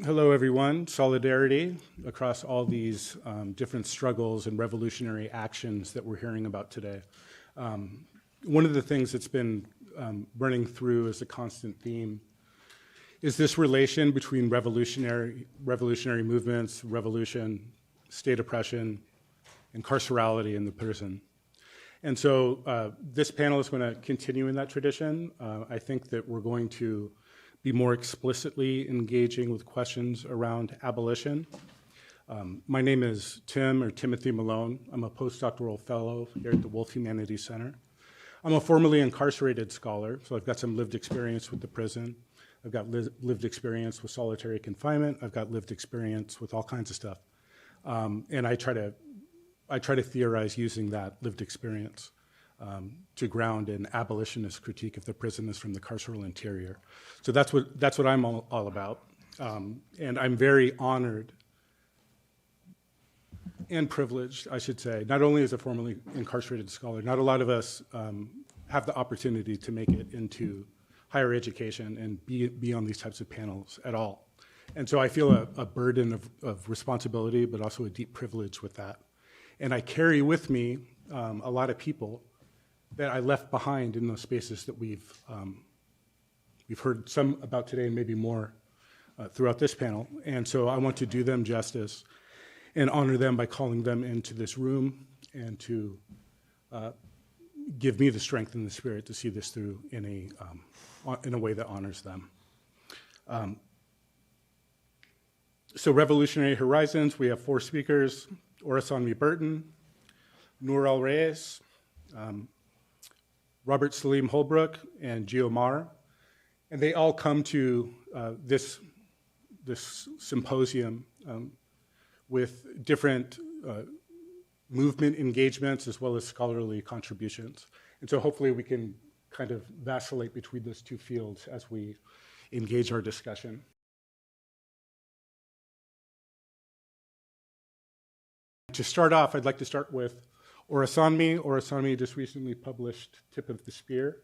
Hello, everyone. Solidarity across all these different struggles and revolutionary actions that we're hearing about today. One of the things that's been burning through as a constant theme is this relation between revolutionary movements, revolution, state oppression, and carcerality in the prison. And so this panel is going to continue in that tradition. I think that we're going to be more explicitly engaging with questions around abolition. My name is Timothy Malone. I'm a postdoctoral fellow here at the Wolf Humanities Center. I'm a formerly incarcerated scholar, so I've got some lived experience with the prison. I've got lived experience with solitary confinement. I've got lived experience with all kinds of stuff. And I try to theorize using that lived experience to ground an abolitionist critique of the prisoners from the carceral interior. So that's what I'm all about. And I'm very honored and privileged, I should say, not only as a formerly incarcerated scholar. Not a lot of us have the opportunity to make it into higher education and be on these types of panels at all. And so I feel a burden of responsibility, but also a deep privilege with that. And I carry with me a lot of people that I left behind in those spaces that we've heard some about today and maybe more throughout this panel. And so I want to do them justice and honor them by calling them into this room and to give me the strength and the spirit to see this through in a way that honors them. So Revolutionary Horizons, we have 4 speakers: Orisanmi Burton, Nour El Rayes, Robert Saleem Holbrook, and Geo Maher. And they all come to this symposium with different movement engagements as well as scholarly contributions. And so hopefully we can kind of vacillate between those two fields as we engage our discussion. To start off, I'd like to start with Orisanmi. Orisanmi just recently published Tip of the Spear,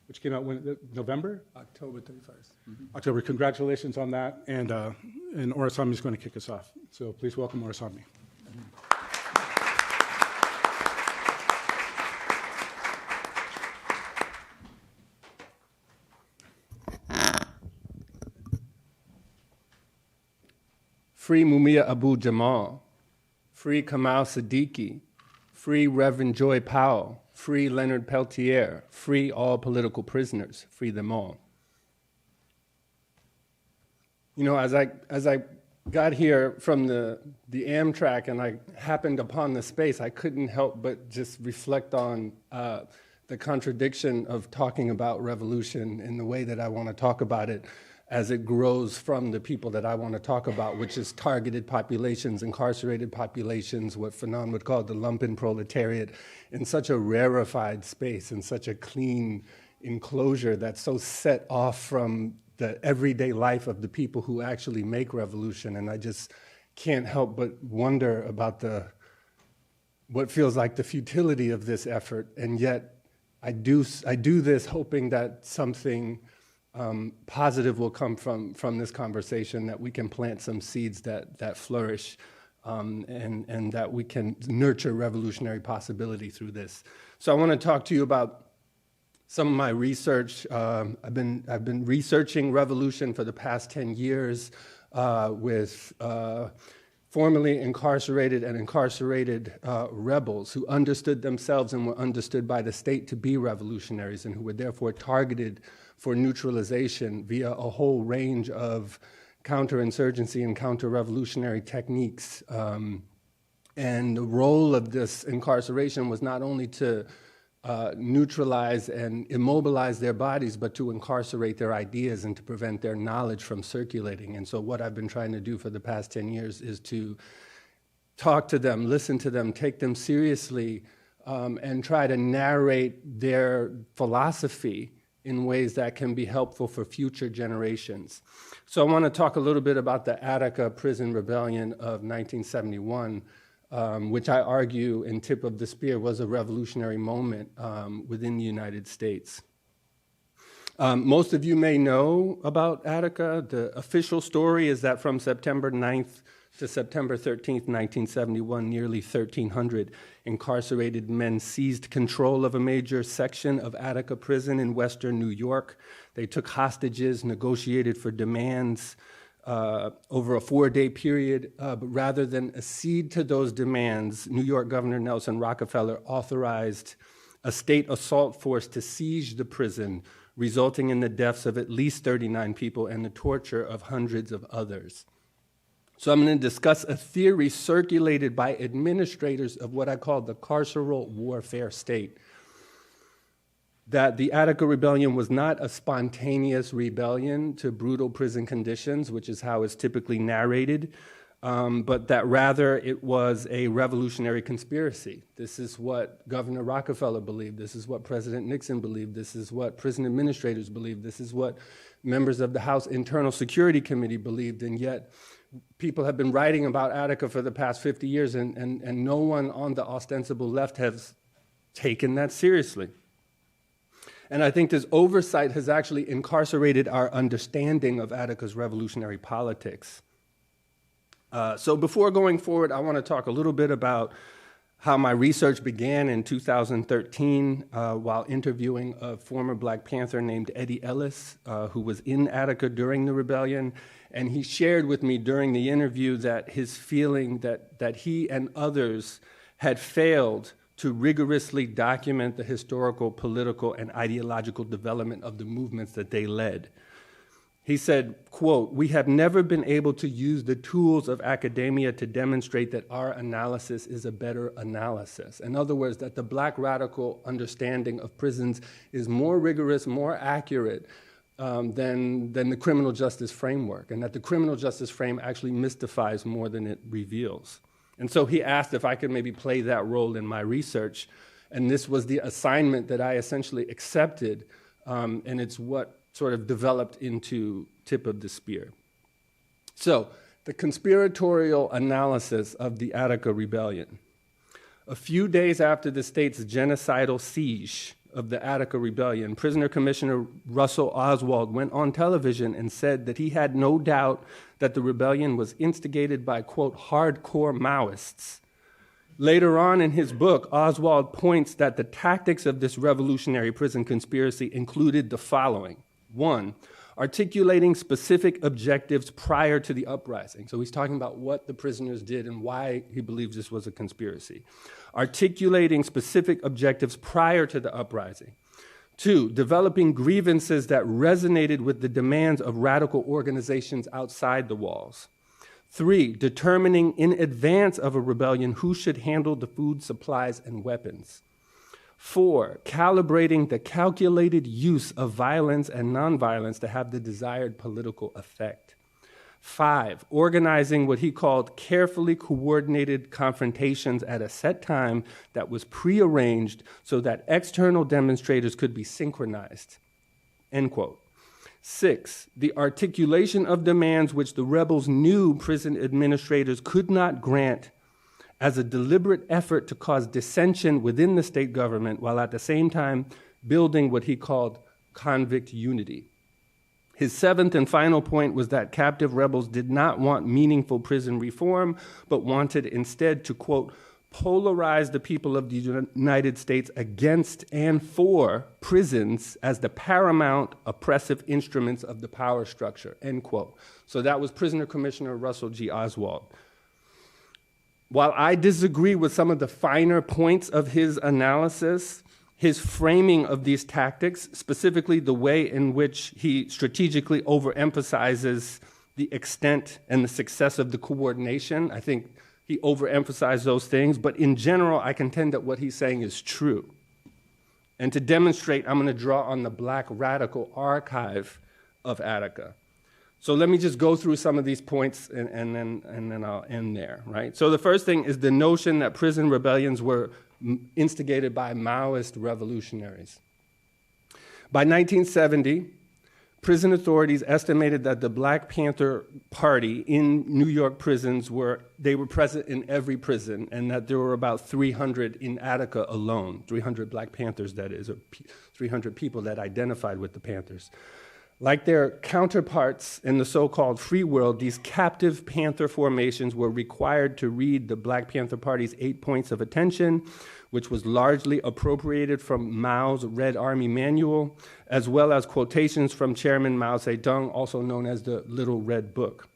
which came out when, November? October 31st. Mm-hmm. October. Congratulations on that. And Orisanmi is going to kick us off. So please welcome Orisanmi. Free Mumia Abu Jamal. Free Kamal Siddiqui. Free Reverend Joy Powell. Free Leonard Peltier. Free all political prisoners. Free them all. You know, as I got here from the Amtrak and I happened upon the space, I couldn't help but just reflect on the contradiction of talking about revolution in the way that I want to talk about it as it grows from the people that I want to talk about, which is targeted populations, incarcerated populations, what Fanon would call the lumpen proletariat, in such a rarefied space, in such a clean enclosure that's so set off from the everyday life of the people who actually make revolution. And I just can't help but wonder about what feels like the futility of this effort. And yet I do this hoping that something positive will come from this conversation, that we can plant some seeds that flourish, and that we can nurture revolutionary possibility through this. So I want to talk to you about some of my research. I've been researching revolution for the past 10 years with formerly incarcerated and incarcerated rebels who understood themselves and were understood by the state to be revolutionaries, and who were therefore targeted for neutralization via a whole range of counterinsurgency and counter-revolutionary techniques. And the role of this incarceration was not only to neutralize and immobilize their bodies, but to incarcerate their ideas and to prevent their knowledge from circulating. And so what I've been trying to do for the past 10 years is to talk to them, listen to them, take them seriously, and try to narrate their philosophy in ways that can be helpful for future generations. So I want to talk a little bit about the Attica prison rebellion of 1971, which I argue in Tip of the Spear was a revolutionary moment within the United States. Most of you may know about Attica. The official story is that from September 9th to September 13th, 1971, nearly 1,300 incarcerated men seized control of a major section of Attica prison in western New York. They took hostages, negotiated for demands over a 4-day period, but rather than accede to those demands, New York Governor Nelson Rockefeller authorized a state assault force to siege the prison, resulting in the deaths of at least 39 people and the torture of hundreds of others. So I'm going to discuss a theory circulated by administrators of what I call the carceral warfare state, that the Attica Rebellion was not a spontaneous rebellion to brutal prison conditions, which is how it's typically narrated, but that rather it was a revolutionary conspiracy. This is what Governor Rockefeller believed. This is what President Nixon believed. This is what prison administrators believed. This is what members of the House Internal Security Committee believed, and yet people have been writing about Attica for the past 50 years, and no one on the ostensible left has taken that seriously. And I think this oversight has actually incarcerated our understanding of Attica's revolutionary politics. So before going forward, I want to talk a little bit about how my research began in 2013 while interviewing a former Black Panther named Eddie Ellis, who was in Attica during the rebellion. And he shared with me during the interview that his feeling that he and others had failed to rigorously document the historical, political, and ideological development of the movements that they led. He said, quote, "We have never been able to use the tools of academia to demonstrate that our analysis is a better analysis." In other words, that the Black radical understanding of prisons is more rigorous, more accurate than the criminal justice framework, and that the criminal justice frame actually mystifies more than it reveals. And so he asked if I could maybe play that role in my research, and this was the assignment that I essentially accepted, and it's what sort of developed into Tip of the Spear. So, the conspiratorial analysis of the Attica Rebellion. A few days after the state's genocidal siege of the Attica Rebellion, Prisoner Commissioner Russell Oswald went on television and said that he had no doubt that the rebellion was instigated by, quote, hardcore Maoists. Later on in his book, Oswald points that the tactics of this revolutionary prison conspiracy included the following. 1, articulating specific objectives prior to the uprising. So he's talking about what the prisoners did and why he believes this was a conspiracy. Articulating specific objectives prior to the uprising. 2, developing grievances that resonated with the demands of radical organizations outside the walls. 3, determining in advance of a rebellion who should handle the food, supplies, and weapons. 4, calibrating the calculated use of violence and nonviolence to have the desired political effect. 5, organizing what he called carefully coordinated confrontations at a set time that was prearranged so that external demonstrators could be synchronized. End quote. 6, the articulation of demands which the rebels knew prison administrators could not grant as a deliberate effort to cause dissension within the state government while at the same time building what he called convict unity. His 7th and final point was that captive rebels did not want meaningful prison reform, but wanted instead to, quote, polarize the people of the United States against and for prisons as the paramount oppressive instruments of the power structure, end quote. So that was Prisoner Commissioner Russell G. Oswald. While I disagree with some of the finer points of his analysis, his framing of these tactics, specifically the way in which he strategically overemphasizes the extent and the success of the coordination, I think he overemphasized those things, but in general, I contend that what he's saying is true. And to demonstrate, I'm going to draw on the Black radical archive of Attica. So let me just go through some of these points and then I'll end there, right? So the first thing is the notion that prison rebellions were instigated by Maoist revolutionaries. By 1970, prison authorities estimated that the Black Panther Party in New York prisons were present in every prison, and that there were about 300 in Attica alone, 300 Black Panthers, that is, or 300 people that identified with the Panthers. Like their counterparts in the so-called free world, these captive Panther formations were required to read the Black Panther Party's 8 points of attention, which was largely appropriated from Mao's Red Army Manual, as well as quotations from Chairman Mao Zedong, also known as the Little Red Book.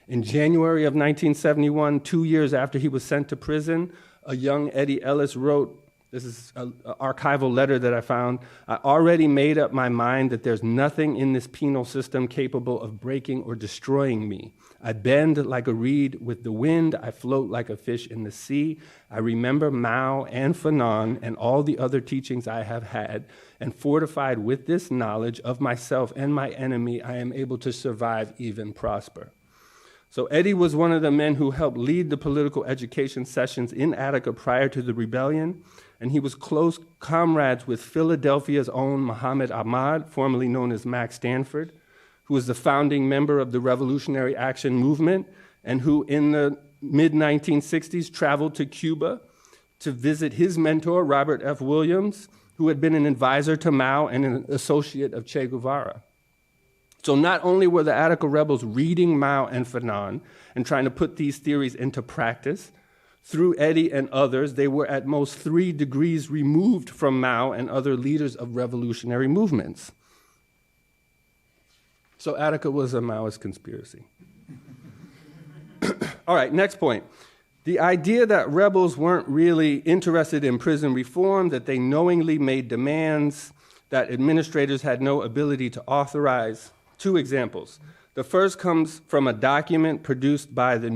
In January of 1971, 2 years after he was sent to prison, a young Eddie Ellis wrote, this is an archival letter that I found, "I already made up my mind that there's nothing in this penal system capable of breaking or destroying me. I bend like a reed with the wind. I float like a fish in the sea. I remember Mao and Fanon and all the other teachings I have had, and fortified with this knowledge of myself and my enemy, I am able to survive, even prosper." So Eddie was one of the men who helped lead the political education sessions in Attica prior to the rebellion, and he was close comrades with Philadelphia's own Muhammad Ahmad, formerly known as Max Stanford, who was the founding member of the Revolutionary Action Movement, and who in the mid-1960s traveled to Cuba to visit his mentor, Robert F. Williams, who had been an advisor to Mao and an associate of Che Guevara. So not only were the Attica rebels reading Mao and Fanon and trying to put these theories into practice, through Eddie and others, they were at most 3 degrees removed from Mao and other leaders of revolutionary movements. So Attica was a Maoist conspiracy. All right, next point. The idea that rebels weren't really interested in prison reform, that they knowingly made demands that administrators had no ability to authorize. 2 examples. The first comes from a document produced by the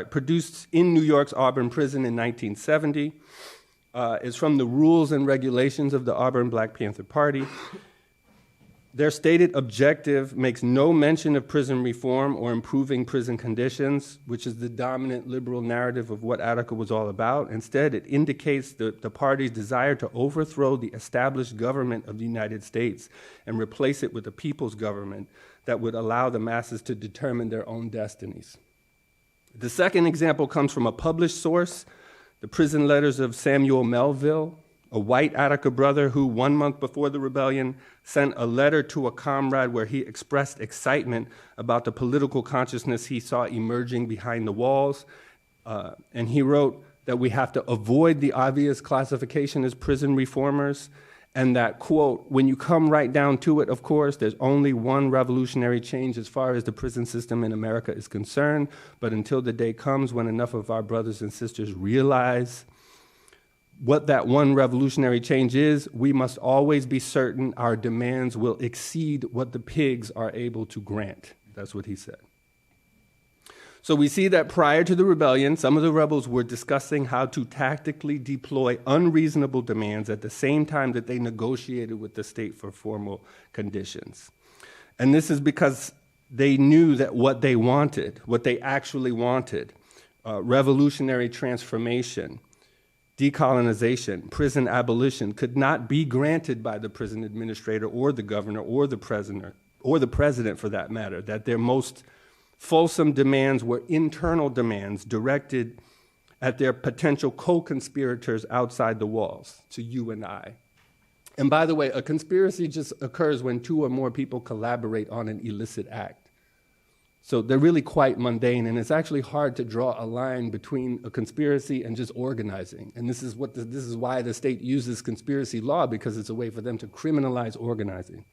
produced in New York's Auburn prison in 1970. It's from the Rules and Regulations of the Auburn Black Panther Party. Their stated objective makes no mention of prison reform or improving prison conditions, which is the dominant liberal narrative of what Attica was all about. Instead, it indicates the party's desire to overthrow the established government of the United States and replace it with a people's government that would allow the masses to determine their own destinies. The second example comes from a published source, the prison letters of Samuel Melville, a white Attica brother who 1 month before the rebellion sent a letter to a comrade where he expressed excitement about the political consciousness he saw emerging behind the walls. And he wrote that we have to avoid the obvious classification as prison reformers, and that, quote, "when you come right down to it, of course, there's only one revolutionary change as far as the prison system in America is concerned, but until the day comes when enough of our brothers and sisters realize what that one revolutionary change is, we must always be certain our demands will exceed what the pigs are able to grant." That's what he said. So we see that prior to the rebellion, some of the rebels were discussing how to tactically deploy unreasonable demands at the same time that they negotiated with the state for formal conditions. And this is because they knew that what they wanted, what they actually wanted, revolutionary transformation, decolonization, prison abolition, could not be granted by the prison administrator or the governor or the president for that matter, that their most fulsome demands were internal demands directed at their potential co-conspirators outside the walls, to you and I. And by the way, a conspiracy just occurs when 2 or more people collaborate on an illicit act. So they're really quite mundane, and it's actually hard to draw a line between a conspiracy and just organizing. And this is why the state uses conspiracy law, because it's a way for them to criminalize organizing.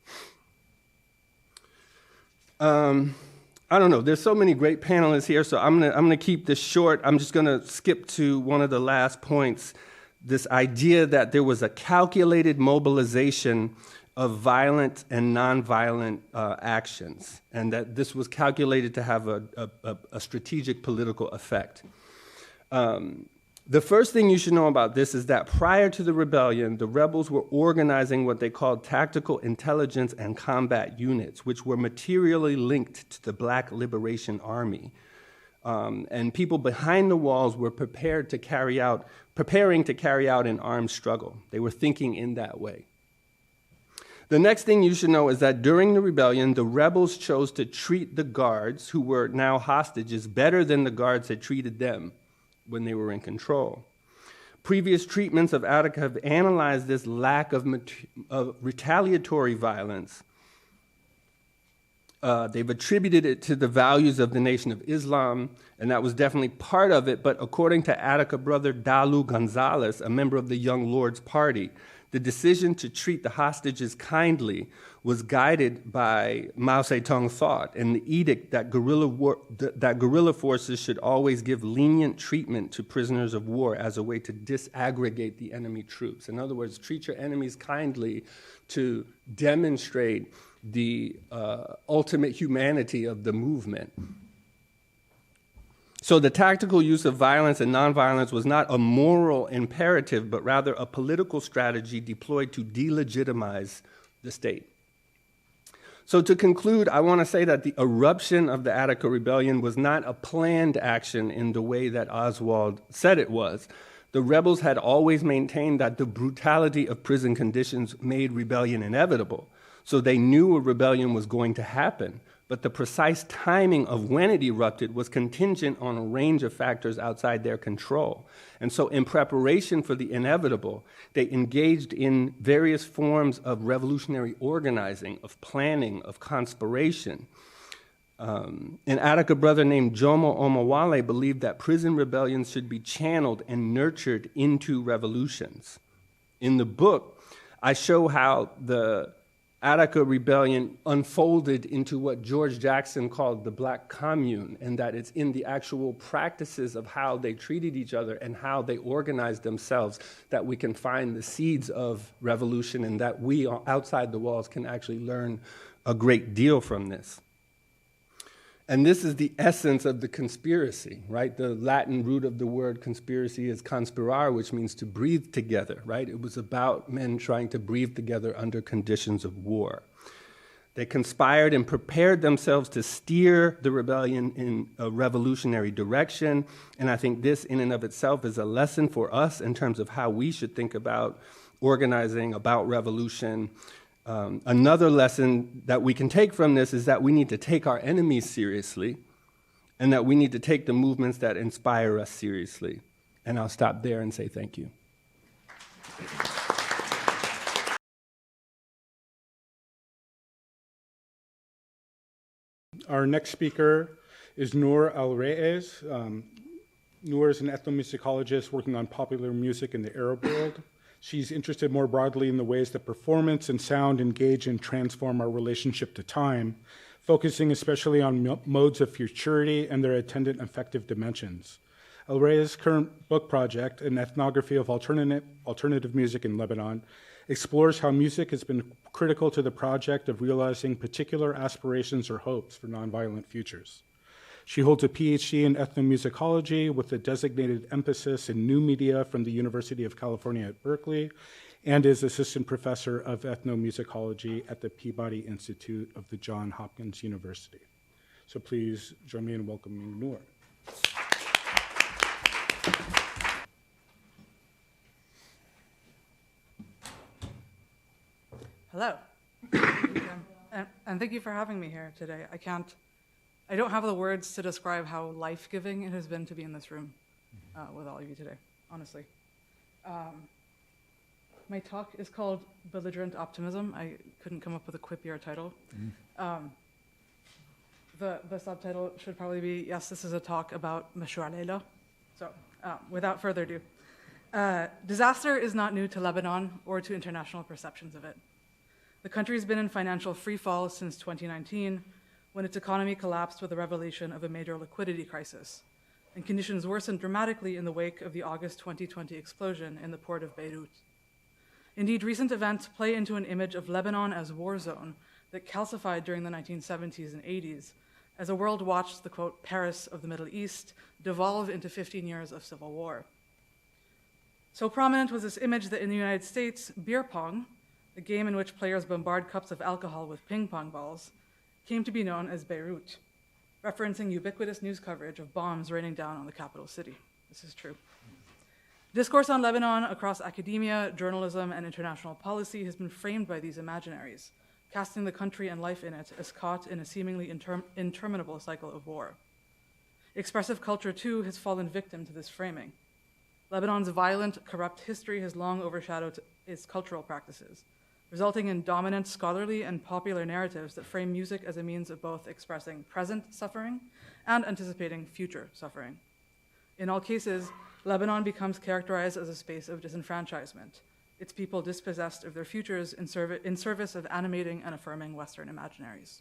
I don't know, there's so many great panelists here, so I'm gonna keep this short. I'm just gonna skip to one of the last points, this idea that there was a calculated mobilization of violent and nonviolent actions, and that this was calculated to have a strategic political effect. The first thing you should know about this is that prior to the rebellion, the rebels were organizing what they called tactical intelligence and combat units, which were materially linked to the Black Liberation Army. And people behind the walls were preparing to carry out an armed struggle. They were thinking in that way. The next thing you should know is that during the rebellion, the rebels chose to treat the guards, who were now hostages, better than the guards had treated them when they were in control. Previous treatments of Attica have analyzed this lack of retaliatory violence. They've attributed it to the values of the Nation of Islam, and that was definitely part of it, but according to Attica brother Dalu Gonzalez, a member of the Young Lords Party, the decision to treat the hostages kindly was guided by Mao Zedong thought and the edict that guerrilla forces should always give lenient treatment to prisoners of war as a way to disaggregate the enemy troops. In other words, treat your enemies kindly to demonstrate the ultimate humanity of the movement. So the tactical use of violence and nonviolence was not a moral imperative, but rather a political strategy deployed to delegitimize the state. So to conclude, I want to say that the eruption of the Attica Rebellion was not a planned action in the way that Oswald said it was. The rebels had always maintained that the brutality of prison conditions made rebellion inevitable. So they knew a rebellion was going to happen, but the precise timing of when it erupted was contingent on a range of factors outside their control. And so in preparation for the inevitable, they engaged in various forms of revolutionary organizing, of planning, of conspiration. An Attica brother named Jomo Omowale believed that prison rebellions should be channeled and nurtured into revolutions. In the book, I show how the Attica Rebellion unfolded into what George Jackson called the Black Commune, and that it's in the actual practices of how they treated each other and how they organized themselves that we can find the seeds of revolution, and that we outside the walls can actually learn a great deal from this. And this is the essence of the conspiracy, right? The Latin root of the word conspiracy is conspirar, which means to breathe together, right? It was about men trying to breathe together under conditions of war. They conspired and prepared themselves to steer the rebellion in a revolutionary direction. And I think this in and of itself is a lesson for us in terms of how we should think about organizing, about revolution. Another lesson that we can take from this is that we need to take our enemies seriously and that we need to take the movements that inspire us seriously. And I'll stop there and say thank you. Our next speaker is Nour El Rayes. Nour is an ethnomusicologist working on popular music in the Arab world. She's interested more broadly in the ways that performance and sound engage and transform our relationship to time, focusing especially on modes of futurity and their attendant affective dimensions. El Rayes' current book project, An Ethnography of Alternative Music in Lebanon, explores how music has been critical to the project of realizing particular aspirations or hopes for nonviolent futures. She holds a PhD in ethnomusicology with a designated emphasis in new media from the University of California at Berkeley, and is assistant professor of ethnomusicology at the Peabody Institute of the Johns Hopkins University. So please join me in welcoming Nour. Hello. And thank you for having me here today. I don't have the words to describe how life-giving it has been to be in this room with all of you today, honestly. My talk is called Belligerent Optimism. I couldn't come up with a quippier title. The subtitle should probably be, yes, this is a talk about Mashru' Layla. So without further ado, disaster is not new to Lebanon or to international perceptions of it. The country's been in financial freefall since 2019, when its economy collapsed with the revelation of a major liquidity crisis, and conditions worsened dramatically in the wake of the August 2020 explosion in the port of Beirut. Indeed, recent events play into an image of Lebanon as war zone that calcified during the 1970s and 80s, as the world watched the, quote, Paris of the Middle East devolve into 15 years of civil war. So prominent was this image that in the United States, beer pong, a game in which players bombard cups of alcohol with ping pong balls, came to be known as Beirut, referencing ubiquitous news coverage of bombs raining down on the capital city. This is true. Discourse on Lebanon across academia, journalism, and international policy has been framed by these imaginaries, casting the country and life in it as caught in a seemingly interminable cycle of war. Expressive culture, too, has fallen victim to this framing. Lebanon's violent, corrupt history has long overshadowed its cultural practices, resulting in dominant scholarly and popular narratives that frame music as a means of both expressing present suffering and anticipating future suffering. In all cases, Lebanon becomes characterized as a space of disenfranchisement, its people dispossessed of their futures in service of animating and affirming Western imaginaries.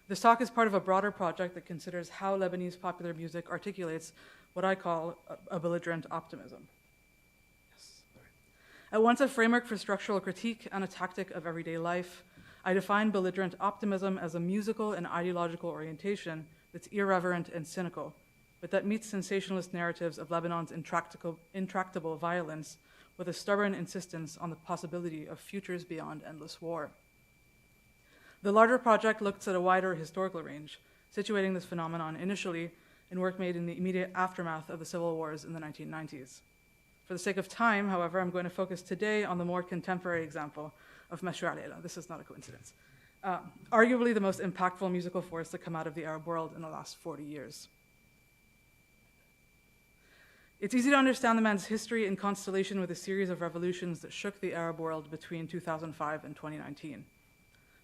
This talk is part of a broader project that considers how Lebanese popular music articulates what I call a belligerent optimism. At once a framework for structural critique and a tactic of everyday life, I define belligerent optimism as a musical and ideological orientation that's irreverent and cynical, but that meets sensationalist narratives of Lebanon's intractable violence with a stubborn insistence on the possibility of futures beyond endless war. The larger project looks at a wider historical range, situating this phenomenon initially in work made in the immediate aftermath of the civil wars in the 1990s. For the sake of time, however, I'm going to focus today on the more contemporary example of Mashru' Layla. This is not a coincidence. Arguably the most impactful musical force to come out of the Arab world in the last 40 years. It's easy to understand the man's history in constellation with a series of revolutions that shook the Arab world between 2005 and 2019.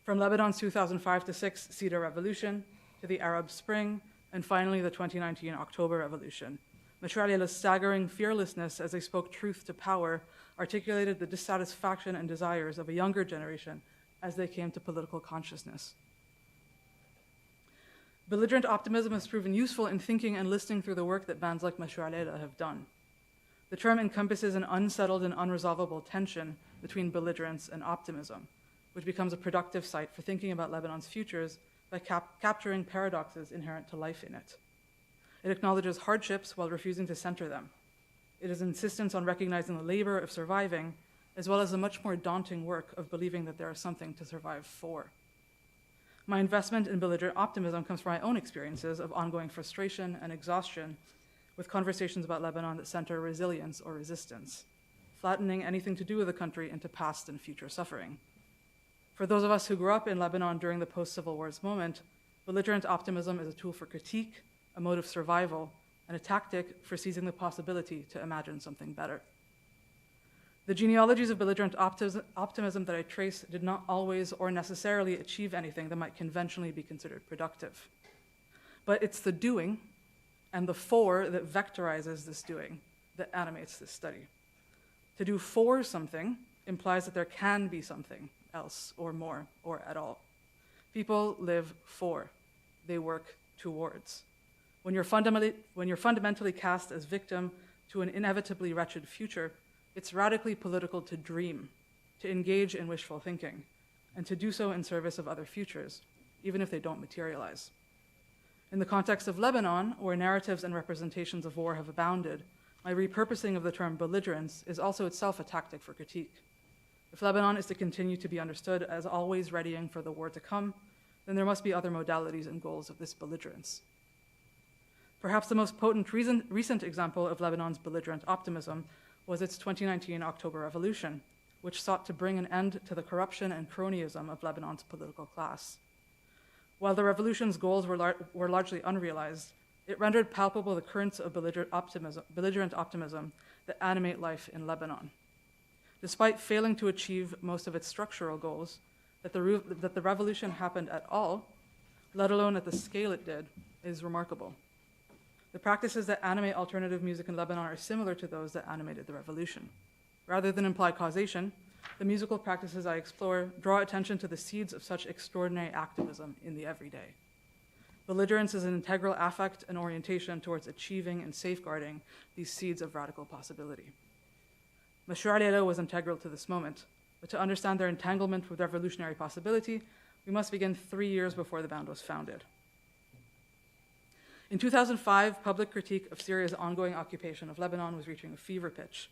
From Lebanon's 2005-6 Cedar Revolution to the Arab Spring, and finally the 2019 October Revolution. Mashru' Layla's staggering fearlessness as they spoke truth to power articulated the dissatisfaction and desires of a younger generation as they came to political consciousness. Belligerent optimism has proven useful in thinking and listening through the work that bands like Mashru' Layla have done. The term encompasses an unsettled and unresolvable tension between belligerence and optimism, which becomes a productive site for thinking about Lebanon's futures by capturing paradoxes inherent to life in it. It acknowledges hardships while refusing to center them. It is insistence on recognizing the labor of surviving, as well as the much more daunting work of believing that there is something to survive for. My investment in belligerent optimism comes from my own experiences of ongoing frustration and exhaustion with conversations about Lebanon that center resilience or resistance, flattening anything to do with the country into past and future suffering. For those of us who grew up in Lebanon during the post-Civil Wars moment, belligerent optimism is a tool for critique, a mode of survival, and a tactic for seizing the possibility to imagine something better. The genealogies of belligerent optimism that I trace did not always or necessarily achieve anything that might conventionally be considered productive. But it's the doing and the for that vectorizes this doing that animates this study. To do for something implies that there can be something else or more or at all. People live for, they work towards. When you're fundamentally cast as victim to an inevitably wretched future, it's radically political to dream, to engage in wishful thinking, and to do so in service of other futures, even if they don't materialize. In the context of Lebanon, where narratives and representations of war have abounded, my repurposing of the term belligerence is also itself a tactic for critique. If Lebanon is to continue to be understood as always readying for the war to come, then there must be other modalities and goals of this belligerence. Perhaps the most potent recent example of Lebanon's belligerent optimism was its 2019 October Revolution, which sought to bring an end to the corruption and cronyism of Lebanon's political class. While the revolution's goals were largely unrealized, it rendered palpable the currents of belligerent optimism that animate life in Lebanon. Despite failing to achieve most of its structural goals, that the revolution happened at all, let alone at the scale it did, is remarkable. The practices that animate alternative music in Lebanon are similar to those that animated the revolution. Rather than imply causation, the musical practices I explore draw attention to the seeds of such extraordinary activism in the everyday. Belligerence is an integral affect and orientation towards achieving and safeguarding these seeds of radical possibility. Mashru' Layla was integral to this moment, but to understand their entanglement with revolutionary possibility, we must begin 3 years before the band was founded. In 2005, public critique of Syria's ongoing occupation of Lebanon was reaching a fever pitch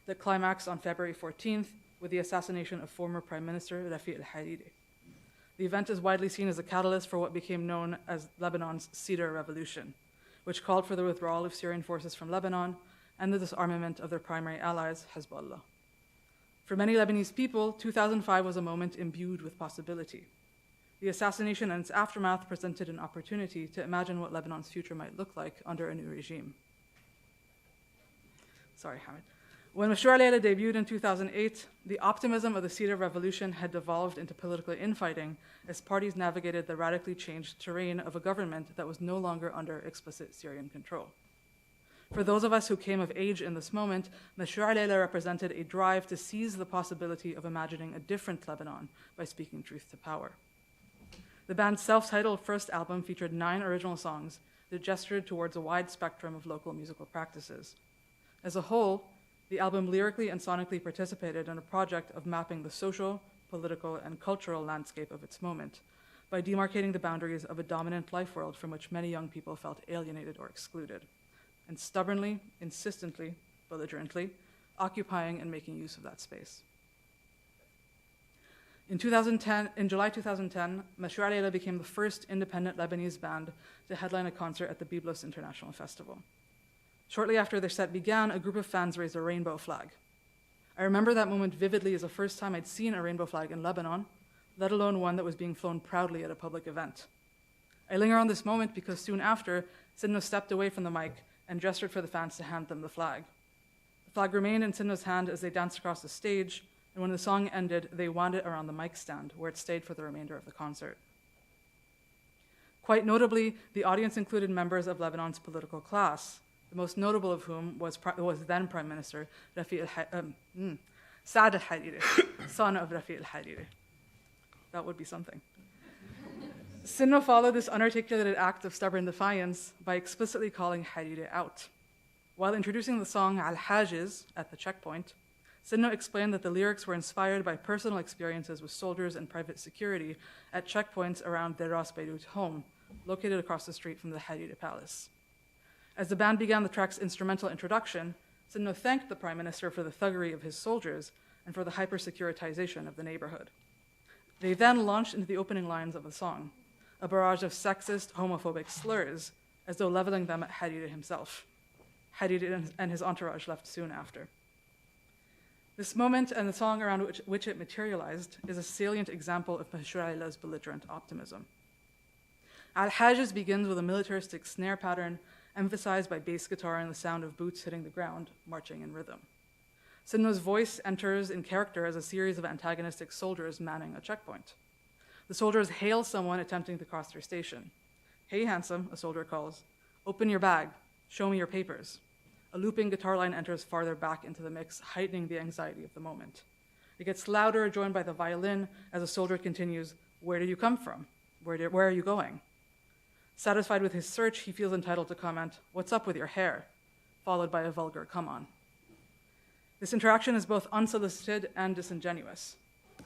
that climaxed on February 14th with the assassination of former Prime Minister Rafiq al-Hariri. The event is widely seen as a catalyst for what became known as Lebanon's Cedar Revolution, which called for the withdrawal of Syrian forces from Lebanon and the disarmament of their primary allies, Hezbollah. For many Lebanese people, 2005 was a moment imbued with possibility. The assassination and its aftermath presented an opportunity to imagine what Lebanon's future might look like under a new regime. Sorry, Hamid. When Nour El Rayes debuted in 2008, the optimism of the Syria revolution had devolved into political infighting as parties navigated the radically changed terrain of a government that was no longer under explicit Syrian control. For those of us who came of age in this moment, Nour El Rayes represented a drive to seize the possibility of imagining a different Lebanon by speaking truth to power. The band's self-titled first album featured 9 original songs that gestured towards a wide spectrum of local musical practices. As a whole, the album lyrically and sonically participated in a project of mapping the social, political, and cultural landscape of its moment by demarcating the boundaries of a dominant life world from which many young people felt alienated or excluded, and stubbornly, insistently, belligerently, occupying and making use of that space. In July 2010, Nour El Rayes became the first independent Lebanese band to headline a concert at the Byblos International Festival. Shortly after their set began, a group of fans raised a rainbow flag. I remember that moment vividly as the first time I'd seen a rainbow flag in Lebanon, let alone one that was being flown proudly at a public event. I linger on this moment because soon after, Sinno stepped away from the mic and gestured for the fans to hand them the flag. The flag remained in Sinno's hand as they danced across the stage, and when the song ended, they wound it around the mic stand, where it stayed for the remainder of the concert. Quite notably, the audience included members of Lebanon's political class, the most notable of whom was then Prime Minister Saad al-Hariri, son of Rafi al-Hariri. That would be something. Sinno followed this unarticulated act of stubborn defiance by explicitly calling Hariri out. While introducing the song Al-Hajiz at the checkpoint, Sinno explained that the lyrics were inspired by personal experiences with soldiers and private security at checkpoints around their Ras Beirut home, located across the street from the Hariri Palace. As the band began the track's instrumental introduction, Sinno thanked the Prime Minister for the thuggery of his soldiers and for the hyper-securitization of the neighborhood. They then launched into the opening lines of the song, a barrage of sexist, homophobic slurs, as though leveling them at Hariri himself. Hariri and his entourage left soon after. This moment and the song around which it materialized is a salient example of Nour El Rayes' belligerent optimism. Al-Hajiz begins with a militaristic snare pattern emphasized by bass guitar and the sound of boots hitting the ground, marching in rhythm. Sinno's voice enters in character as a series of antagonistic soldiers manning a checkpoint. The soldiers hail someone attempting to cross their station. "Hey, handsome," a soldier calls. "Open your bag. Show me your papers." A looping guitar line enters farther back into the mix, heightening the anxiety of the moment. It gets louder, joined by the violin, as a soldier continues, "Where did you come from? Where are you going?" Satisfied with his search, he feels entitled to comment, "What's up with your hair?" followed by a vulgar "come on." This interaction is both unsolicited and disingenuous.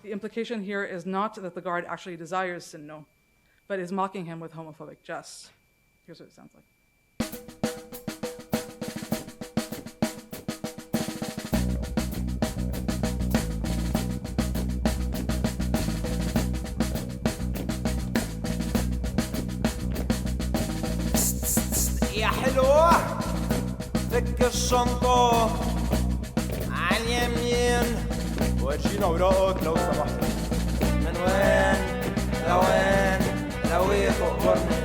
The implication here is not that the guard actually desires Sinno, but is mocking him with homophobic jests. Here's what it sounds like. يا حلوة فك الشنطة عاليمين ورجينا وراءك لو سمحت من وين لوين لويك اقبرني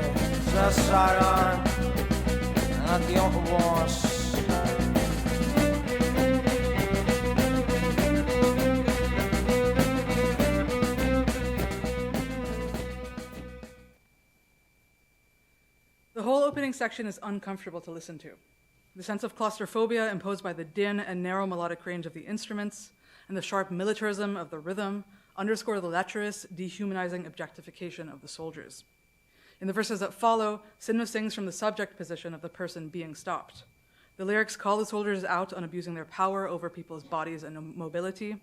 شا الشعران انا ديون قبوش The whole opening section is uncomfortable to listen to. The sense of claustrophobia imposed by the din and narrow melodic range of the instruments and the sharp militarism of the rhythm underscore the lecherous, dehumanizing objectification of the soldiers. In the verses that follow, Sinno sings from the subject position of the person being stopped. The lyrics call the soldiers out on abusing their power over people's bodies and mobility,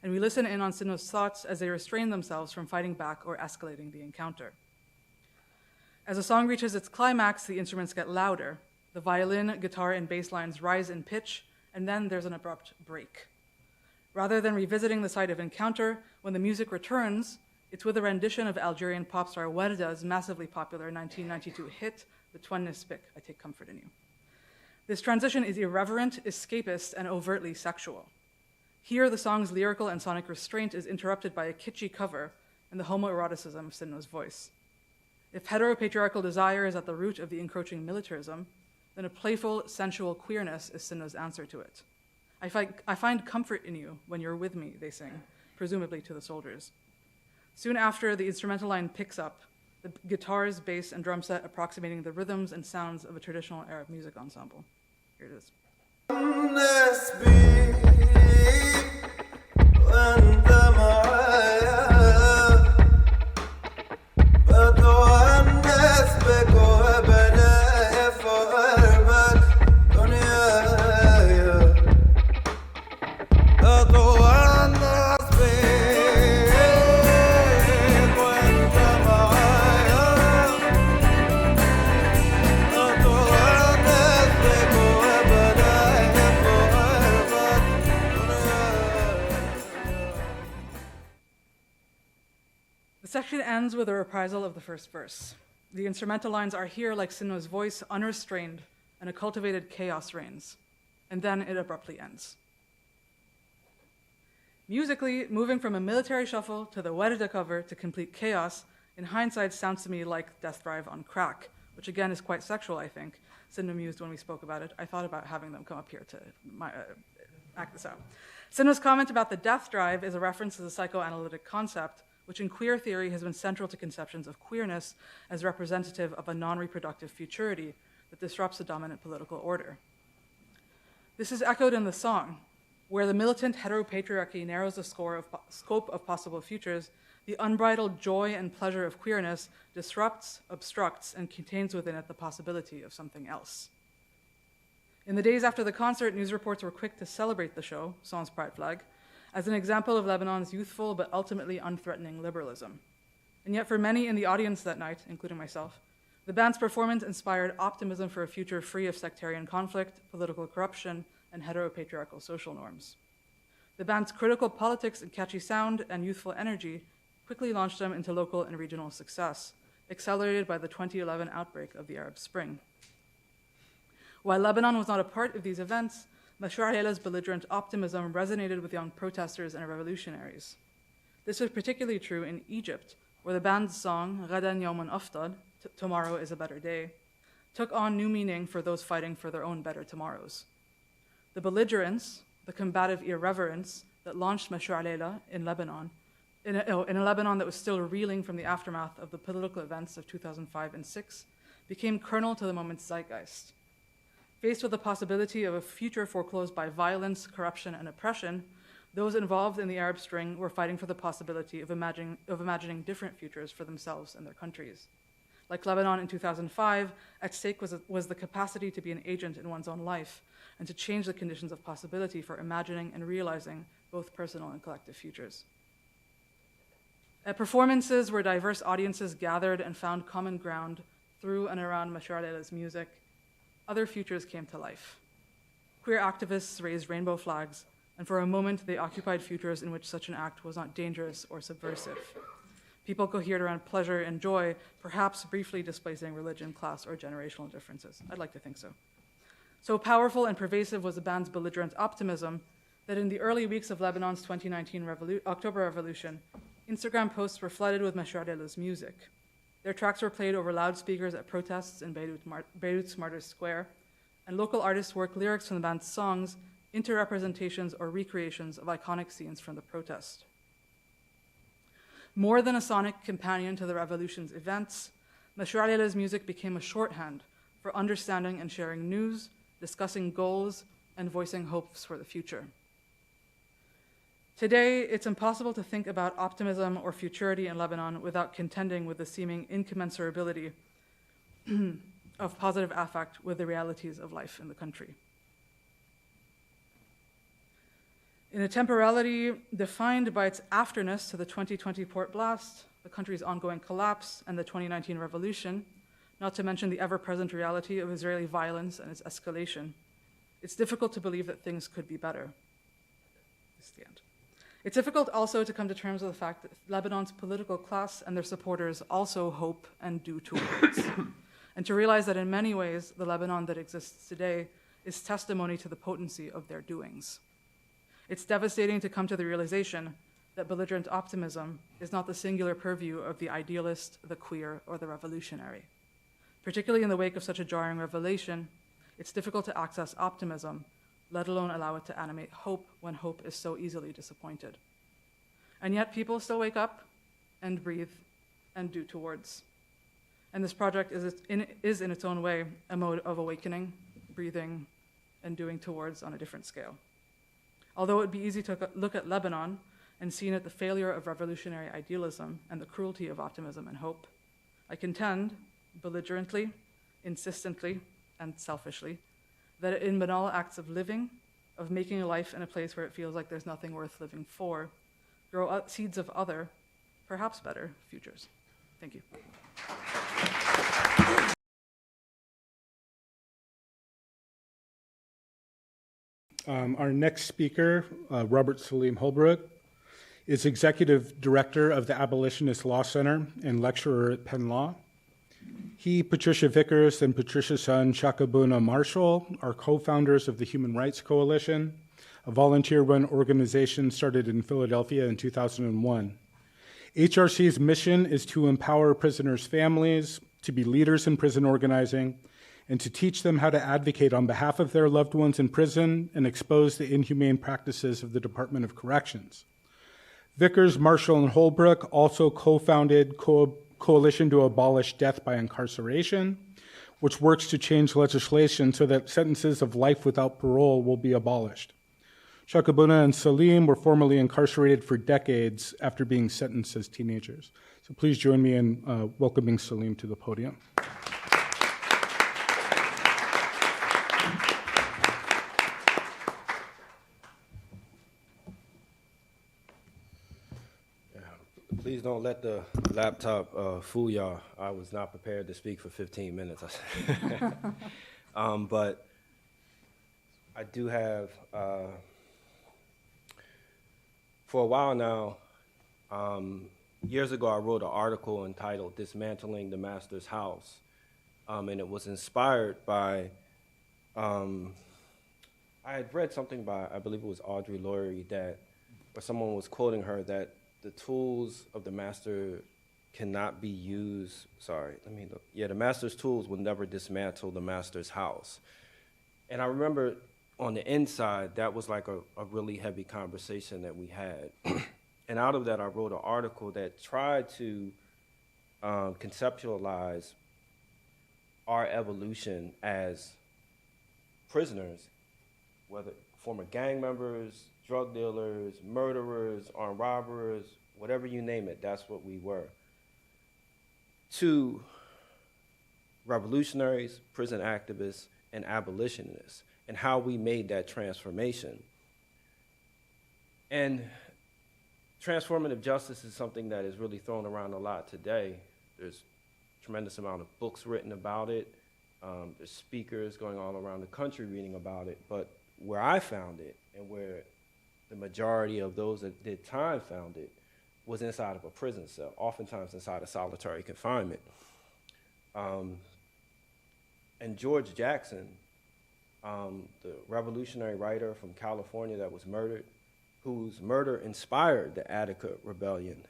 and we listen in on Sinno's thoughts as they restrain themselves from fighting back or escalating the encounter. As the song reaches its climax, the instruments get louder. The violin, guitar, and bass lines rise in pitch, and then there's an abrupt break. Rather than revisiting the site of encounter, when the music returns, it's with a rendition of Algerian pop star Warda's massively popular 1992 hit, "The Twennis Bik, I Take Comfort in You." This transition is irreverent, escapist, and overtly sexual. Here, the song's lyrical and sonic restraint is interrupted by a kitschy cover and the homoeroticism of Sinno's voice. If heteropatriarchal desire is at the root of the encroaching militarism, then a playful, sensual queerness is Sinno's answer to it. I find comfort in you when you're with me, they sing, presumably to the soldiers. Soon after, the instrumental line picks up, the guitars, bass, and drum set approximating the rhythms and sounds of a traditional Arab music ensemble. Here it is. The section ends with a reprisal of the first verse. The instrumental lines are here, like Sinno's voice, unrestrained, and a cultivated chaos reigns. And then it abruptly ends. Musically, moving from a military shuffle to the Werda cover to complete chaos, in hindsight sounds to me like Death Drive on crack, which again is quite sexual, I think. Sinno mused when we spoke about it. I thought about having them come up here to act this out. Sinno's comment about the death drive is a reference to the psychoanalytic concept, which in queer theory has been central to conceptions of queerness as representative of a non-reproductive futurity that disrupts the dominant political order. This is echoed in the song, where the militant heteropatriarchy narrows the scope of possible futures. The unbridled joy and pleasure of queerness disrupts, obstructs, and contains within it the possibility of something else. In the days after the concert, news reports were quick to celebrate the show, Sans Pride Flag, as an example of Lebanon's youthful but ultimately unthreatening liberalism. And yet for many in the audience that night, including myself, the band's performance inspired optimism for a future free of sectarian conflict, political corruption, and heteropatriarchal social norms. The band's critical politics and catchy sound and youthful energy quickly launched them into local and regional success, accelerated by the 2011 outbreak of the Arab Spring. While Lebanon was not a part of these events, Nour El Rayes' belligerent optimism resonated with young protesters and revolutionaries. This was particularly true in Egypt, where the band's song, Ghadan Yawmun Afdal, Tomorrow is a Better Day, took on new meaning for those fighting for their own better tomorrows. The belligerence, the combative irreverence that launched Nour El Rayes in Lebanon, in a Lebanon that was still reeling from the aftermath of the political events of 2005 and 2006, became kernel to the moment's zeitgeist. Faced with the possibility of a future foreclosed by violence, corruption, and oppression, those involved in the Arab Spring were fighting for the possibility of imagining different futures for themselves and their countries. Like Lebanon in 2005, at stake was the capacity to be an agent in one's own life and to change the conditions of possibility for imagining and realizing both personal and collective futures. At performances where diverse audiences gathered and found common ground through and around Nour El Rayes' music, other futures came to life. Queer activists raised rainbow flags, and for a moment they occupied futures in which such an act was not dangerous or subversive. People cohered around pleasure and joy, perhaps briefly displacing religion, class, or generational differences. I'd like to think so. So powerful and pervasive was the band's belligerent optimism that in the early weeks of Lebanon's 2019 October Revolution, Instagram posts were flooded with Nour El Rayes' music. Their tracks were played over loudspeakers at protests in Beirut's Martyrs Square, and local artists worked lyrics from the band's songs into representations or recreations of iconic scenes from the protest. More than a sonic companion to the revolution's events, Nour El Rayes' music became a shorthand for understanding and sharing news, discussing goals, and voicing hopes for the future. Today, it's impossible to think about optimism or futurity in Lebanon without contending with the seeming incommensurability of positive affect with the realities of life in the country. In a temporality defined by its afterness to the 2020 port blast, the country's ongoing collapse, and the 2019 revolution, not to mention the ever-present reality of Israeli violence and its escalation, it's difficult to believe that things could be better. This is the end. It's difficult also to come to terms with the fact that Lebanon's political class and their supporters also hope and do towards, and to realize that in many ways, the Lebanon that exists today is testimony to the potency of their doings. It's devastating to come to the realization that belligerent optimism is not the singular purview of the idealist, the queer, or the revolutionary. Particularly in the wake of such a jarring revelation, it's difficult to access optimism, let alone allow it to animate hope when hope is so easily disappointed. And yet people still wake up and breathe and do towards. And this project is in its own way a mode of awakening, breathing, and doing towards on a different scale. Although it would be easy to look at Lebanon and see in it the failure of revolutionary idealism and the cruelty of optimism and hope, I contend, belligerently, insistently, and selfishly, that in banal acts of living, of making a life in a place where it feels like there's nothing worth living for, grow seeds of other, perhaps better, futures. Thank you. Our next speaker, Robert Saleem Holbrook, is Executive Director of the Abolitionist Law Center and lecturer at Penn Law. He, Patricia Vickers, and Patricia's son, Shakabuna Marshall, are co-founders of the Human Rights Coalition, a volunteer-run organization started in Philadelphia in 2001. HRC's mission is to empower prisoners' families, to be leaders in prison organizing, and to teach them how to advocate on behalf of their loved ones in prison and expose the inhumane practices of the Department of Corrections. Vickers, Marshall, and Holbrook also co-founded Coalition to Abolish Death by Incarceration, which works to change legislation so that sentences of life without parole will be abolished. Shakabuna and Saleem were formerly incarcerated for decades after being sentenced as teenagers. So please join me in welcoming Saleem to the podium. Please don't let the laptop fool y'all. I was not prepared to speak for 15 minutes. But I do have, for a while now, years ago I wrote an article entitled Dismantling the Master's House. And it was inspired by, I had read something by, I believe it was Audre Lorde, that, or someone was quoting her that the tools of the master cannot be used, the master's tools will never dismantle the master's house. And I remember on the inside, that was like a really heavy conversation that we had. And out of that, I wrote an article that tried to conceptualize our evolution as prisoners, whether former gang members, drug dealers, murderers, armed robbers, whatever you name it, that's what we were. To revolutionaries, prison activists, and abolitionists, and how we made that transformation. And transformative justice is something that is really thrown around a lot today. There's a tremendous amount of books written about it. There's speakers going all around the country reading about it. But where I found it, and where the majority of those that did time found it, was inside of a prison cell, oftentimes inside of solitary confinement. And George Jackson, the revolutionary writer from California that was murdered, whose murder inspired the Attica Rebellion,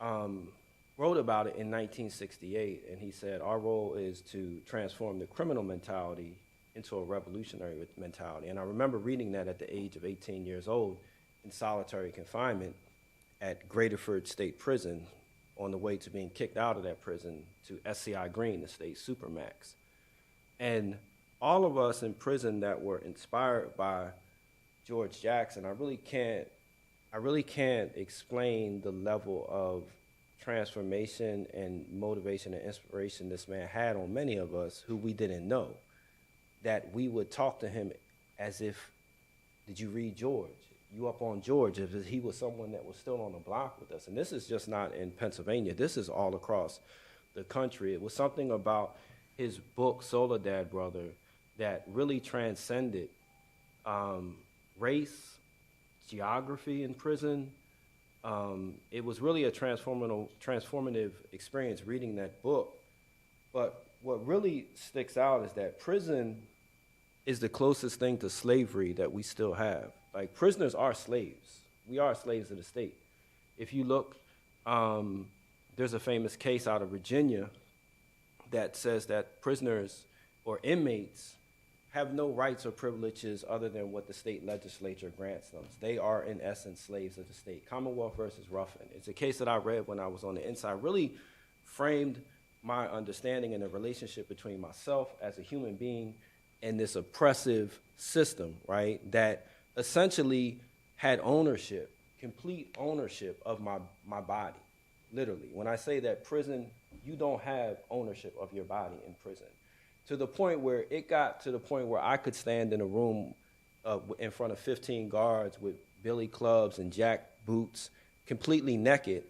wrote about it in 1968, and he said, our role is to transform the criminal mentality into a revolutionary mentality. And I remember reading that at the age of 18 years old in solitary confinement at Graterford State Prison on the way to being kicked out of that prison to SCI Green, the state supermax. And all of us in prison that were inspired by George Jackson, I really can't explain the level of transformation and motivation and inspiration this man had on many of us who we didn't know. That we would talk to him as if, did you read George? You up on George, as if he was someone that was still on the block with us. And this is just not in Pennsylvania. This is all across the country. It was something about his book, Soledad Brother, that really transcended race, geography in prison. It was really a transformative experience reading that book. But what really sticks out is that prison is the closest thing to slavery that we still have. Like, prisoners are slaves. We are slaves of the state. If you look, there's a famous case out of Virginia that says that prisoners or inmates have no rights or privileges other than what the state legislature grants them. They are, in essence, slaves of the state. Commonwealth versus Ruffin. It's a case that I read when I was on the inside, really framed my understanding and the relationship between myself as a human being and this oppressive system, right, that essentially had ownership, complete ownership of my body, literally. When I say that prison, you don't have ownership of your body in prison. To the point where it got to the point where I could stand in a room in front of 15 guards with billy clubs and jack boots, completely naked,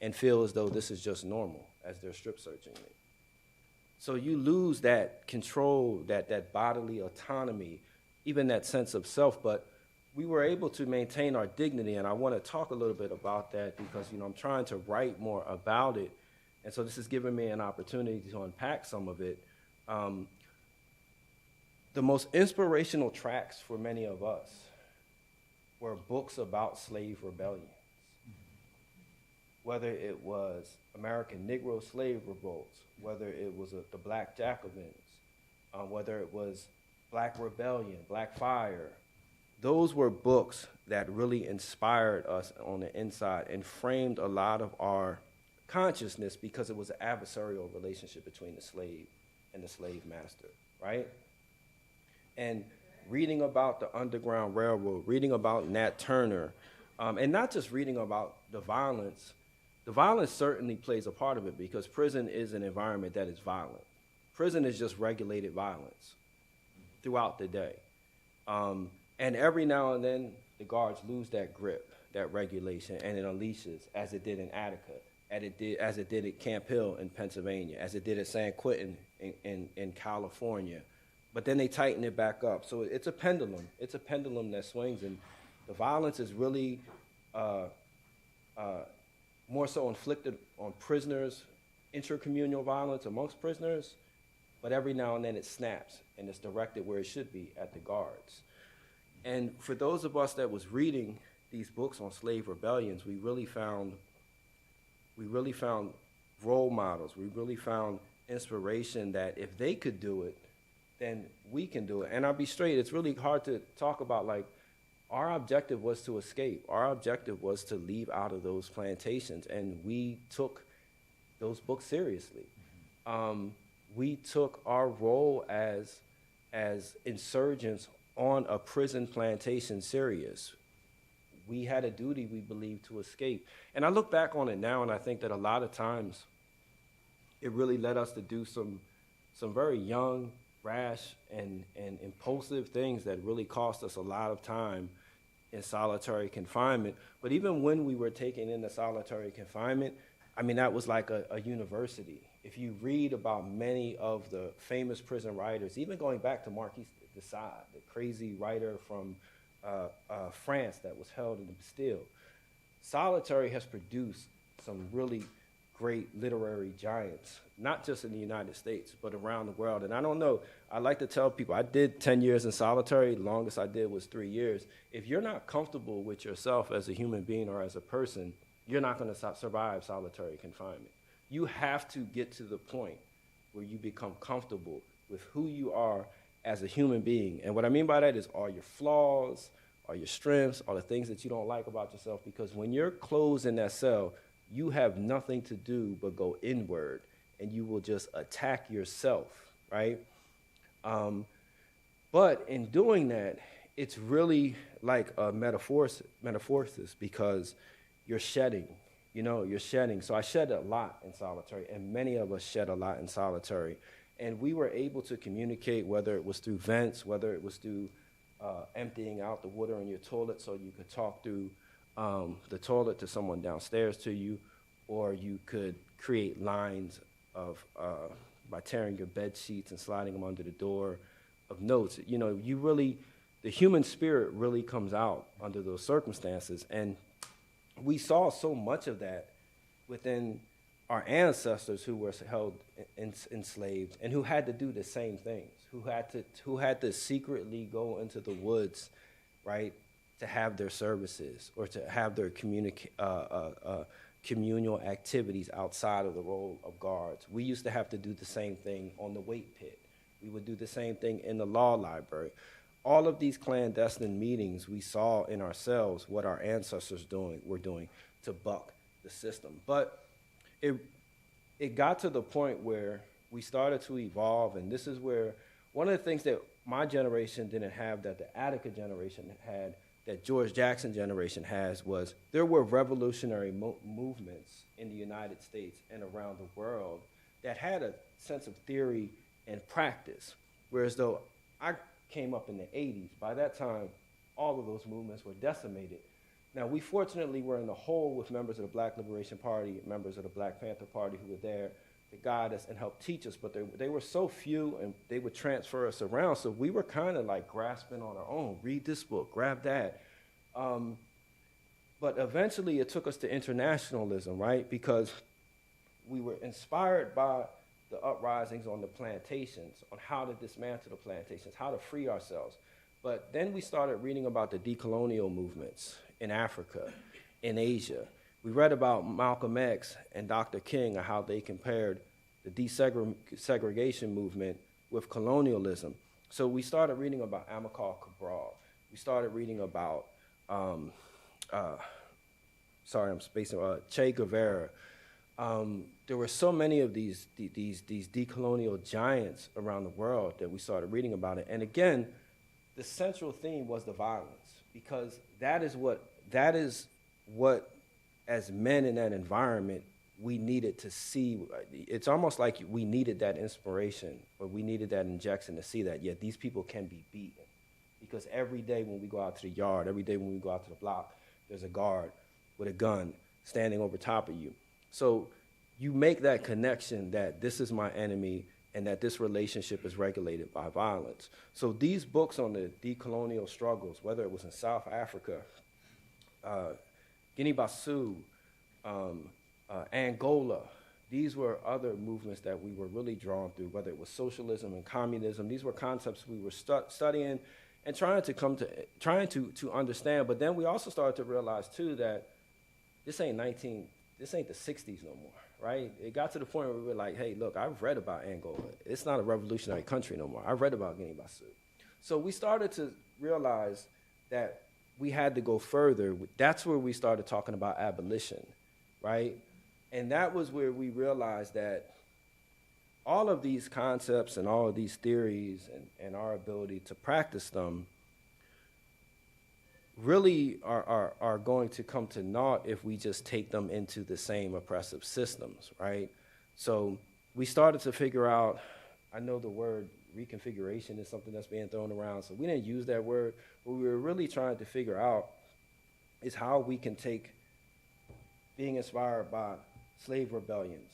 and feel as though this is just normal as they're strip searching me. So you lose that control, that bodily autonomy, even that sense of self. But we were able to maintain our dignity, and I want to talk a little bit about that because, I'm trying to write more about it. And so this has given me an opportunity to unpack some of it. The most inspirational tracks for many of us were books about slave rebellions. Whether it was American Negro slave revolts, whether it was the Black Jacobins, whether it was Black Rebellion, Black Fire, those were books that really inspired us on the inside and framed a lot of our consciousness because it was an adversarial relationship between the slave and the slave master, right? And reading about the Underground Railroad, reading about Nat Turner, and not just reading about the violence certainly plays a part of it because prison is an environment that is violent. Prison is just regulated violence throughout the day. And every now and then, the guards lose that grip, that regulation, and it unleashes, as it did in Attica, as it did at Camp Hill in Pennsylvania, as it did at San Quentin in California. But then they tighten it back up. So it's a pendulum. It's a pendulum that swings, and the violence is really more so inflicted on prisoners, intercommunal violence amongst prisoners, but every now and then it snaps, and it's directed where it should be, at the guards. And for those of us that was reading these books on slave rebellions, we really found role models. We really found inspiration that if they could do it, then we can do it. And I'll be straight, it's really hard to talk about, like, our objective was to escape. Our objective was to leave out of those plantations, and we took those books seriously. We took our role as insurgents on a prison plantation serious. We had a duty, we believed, to escape. And I look back on it now, and I think that a lot of times it really led us to do some very young, rash, and impulsive things that really cost us a lot of time in solitary confinement. But even when we were taken into solitary confinement, I mean, that was like a university. If you read about many of the famous prison writers, even going back to Marquis de Sade, the crazy writer from France that was held in the Bastille, solitary has produced some really great literary giants, not just in the United States, but around the world. And I don't know, I like to tell people, I did 10 years in solitary. The longest I did was 3 years. If you're not comfortable with yourself as a human being or as a person, you're not going to survive solitary confinement. You have to get to the point where you become comfortable with who you are as a human being. And what I mean by that is all your flaws, all your strengths, all the things that you don't like about yourself, because when you're closed in that cell, you have nothing to do but go inward, and you will just attack yourself, right? But in doing that, it's really like a metamorphosis because you're shedding, you're shedding. So I shed a lot in solitary, and many of us shed a lot in solitary. And we were able to communicate, whether it was through vents, whether it was through emptying out the water in your toilet so you could talk through the toilet to someone downstairs to you, or you could create lines of, by tearing your bed sheets and sliding them under the door, of notes. The human spirit really comes out under those circumstances. And we saw so much of that within our ancestors who were held enslaved and who had to do the same things, who had to secretly go into the woods, right, to have their services or to have their communal activities outside of the role of guards. We used to have to do the same thing on the weight pit. We would do the same thing in the law library. All of these clandestine meetings, we saw in ourselves what our ancestors were doing to buck the system. But it got to the point where we started to evolve, and this is where one of the things that my generation didn't have that the Attica generation had, that George Jackson generation has, was there were revolutionary movements in the United States and around the world that had a sense of theory and practice, whereas though I came up in the 80s, by that time, all of those movements were decimated. Now, we fortunately were in the hole with members of the Black Liberation Party, members of the Black Panther Party who were there to guide us and help teach us, but they were so few and they would transfer us around, so we were kind of like grasping on our own, read this book, grab that. But eventually it took us to internationalism, right? Because we were inspired by the uprisings on the plantations, on how to dismantle the plantations, how to free ourselves. But then we started reading about the decolonial movements in Africa, in Asia. We read about Malcolm X and Dr. King and how they compared the desegregation movement with colonialism. So we started reading about Amilcar Cabral. We started reading about, Che Guevara. There were so many of these decolonial giants around the world that we started reading about it. And again, the central theme was the violence, because that is what as men in that environment we needed to see. It's almost like we needed that inspiration, or we needed that injection to see that, yeah, these people can be beaten. Because every day when we go out to the yard, every day when we go out to the block, there's a guard with a gun standing over top of you. So you make that connection that this is my enemy and that this relationship is regulated by violence. So these books on the decolonial struggles, whether it was in South Africa, Guinea-Bissau, Angola, these were other movements that we were really drawn through, whether it was socialism and communism. These were concepts we were studying and trying to understand. But then we also started to realize too that this ain't the 60s no more, right? It got to the point where we were like, hey, look, I've read about Angola. It's not a revolutionary country no more. I've read about Guinea-Bissau. So we started to realize that we had to go further. That's where we started talking about abolition, right? And that was where we realized that all of these concepts and all of these theories and our ability to practice them really are going to come to naught if we just take them into the same oppressive systems, right? So we started to figure out, I know the word reconfiguration is something that's being thrown around, so we didn't use that word. What we were really trying to figure out is how we can take being inspired by slave rebellions,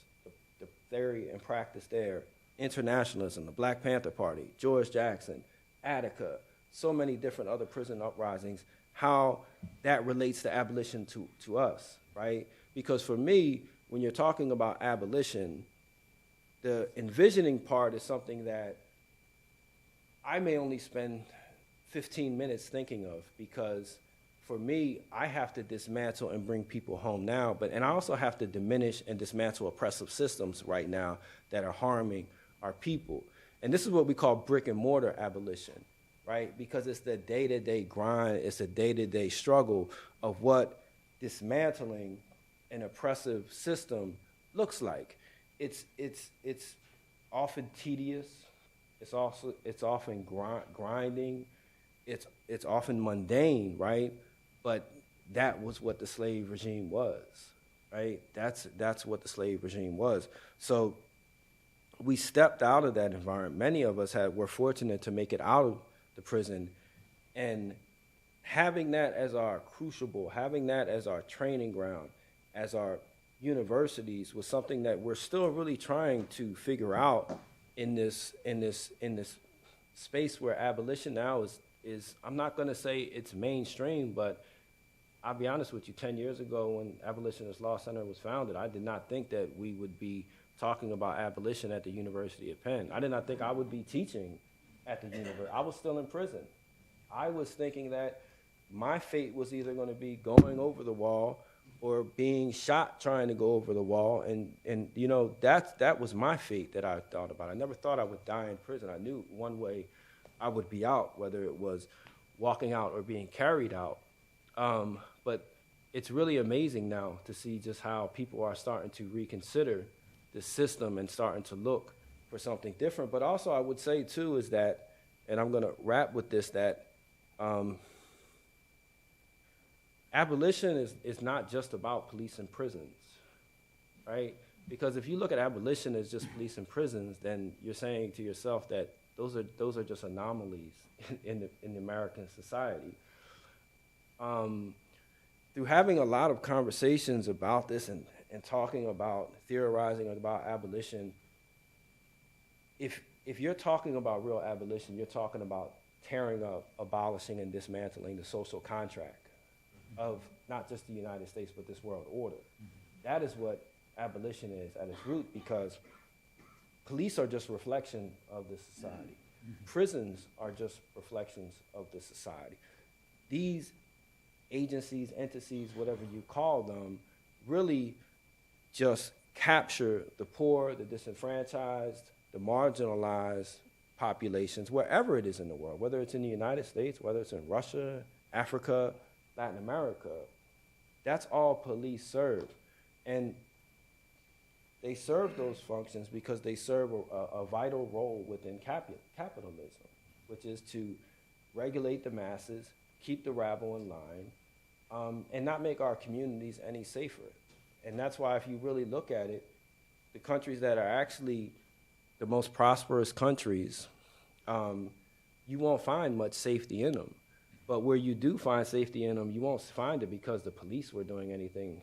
the theory and practice there, internationalism, the Black Panther Party, George Jackson, Attica, so many different other prison uprisings, how that relates to abolition to us, right? Because for me, when you're talking about abolition, the envisioning part is something that I may only spend 15 minutes thinking of, because for me, I have to dismantle and bring people home now, and I also have to diminish and dismantle oppressive systems right now that are harming our people. And this is what we call brick and mortar abolition, right? Because it's the day-to-day grind, it's the day-to-day struggle of what dismantling an oppressive system looks like. It's often tedious. It's often grinding. It's often mundane, right? But that was what the slave regime was, right? That's what the slave regime was. So we stepped out of that environment. Many of us were fortunate to make it out of the prison, and having that as our crucible, having that as our training ground, as our universities, was something that we're still really trying to figure out in this space where abolition now is I'm not going to say it's mainstream, but I'll be honest with you, 10 years ago when Abolitionist Law Center was founded, I did not think that we would be talking about abolition at the University of Penn. I did not think I would be teaching at the university. I was still in prison. I was thinking that my fate was either going to be going over the wall or being shot trying to go over the wall. And you know, that was my fate that I thought about. I never thought I would die in prison. I knew one way I would be out, whether it was walking out or being carried out. But it's really amazing now to see just how people are starting to reconsider the system and starting to look for something different. But also I would say too is that, and I'm gonna wrap with this, that abolition is not just about police and prisons, right? Because if you look at abolition as just police and prisons, then you're saying to yourself that those are just anomalies in the American society. Through having a lot of conversations about this and talking about, theorizing about abolition, if you're talking about real abolition, you're talking about tearing up, abolishing, and dismantling the social contract of not just the United States, but this world order. That is what abolition is at its root, because police are just reflection of the society. Prisons are just reflections of the society. These agencies, entities, whatever you call them, really just capture the poor, the disenfranchised, the marginalized populations, wherever it is in the world, whether it's in the United States, whether it's in Russia, Africa, Latin America. That's all police serve. And they serve those functions because they serve a vital role within capitalism, which is to regulate the masses, keep the rabble in line, and not make our communities any safer. And that's why if you really look at it, the countries that are actually the most prosperous countries, you won't find much safety in them. But where you do find safety in them, you won't find it because the police were doing anything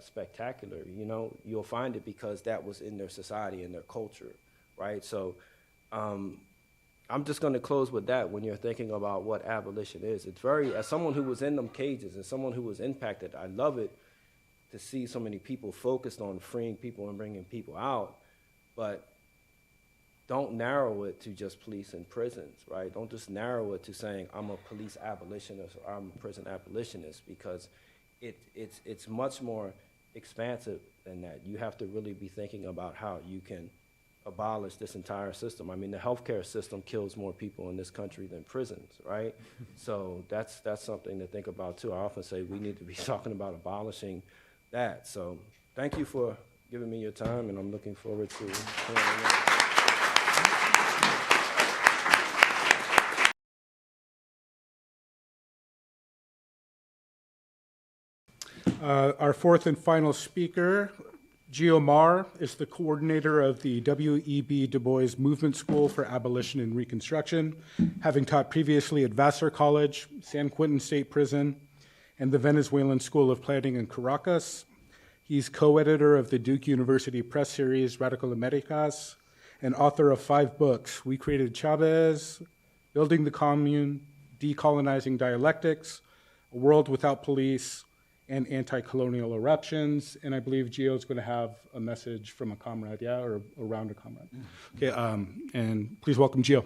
spectacular. You know, you'll find it because that was in their society and their culture, right? So I'm just going to close with that. When you're thinking about what abolition is, it's very, as someone who was in them cages and someone who was impacted, I love it to see so many people focused on freeing people and bringing people out, but don't narrow it to just police and prisons, right? Don't just narrow it to saying I'm a police abolitionist or I'm a prison abolitionist, because it's much more expansive than that. You have to really be thinking about how you can abolish this entire system. I mean, the healthcare system kills more people in this country than prisons, right? So that's something to think about too. I often say we need to be talking about abolishing that. So thank you for giving me your time, and I'm looking forward to hearing it. Our fourth and final speaker, Geo Maher, is the coordinator of the W.E.B. Du Bois Movement School for Abolition and Reconstruction, having taught previously at Vassar College, San Quentin State Prison, and the Venezuelan School of Planning in Caracas. He's co-editor of the Duke University Press series Radical Americas, and author of 5 books: We Created Chavez, Building the Commune, Decolonizing Dialectics, A World Without Police, and Anti-Colonial Eruptions. And I believe Geo's going to have a message from a comrade, yeah, or around a comrade. Okay, and please welcome Geo.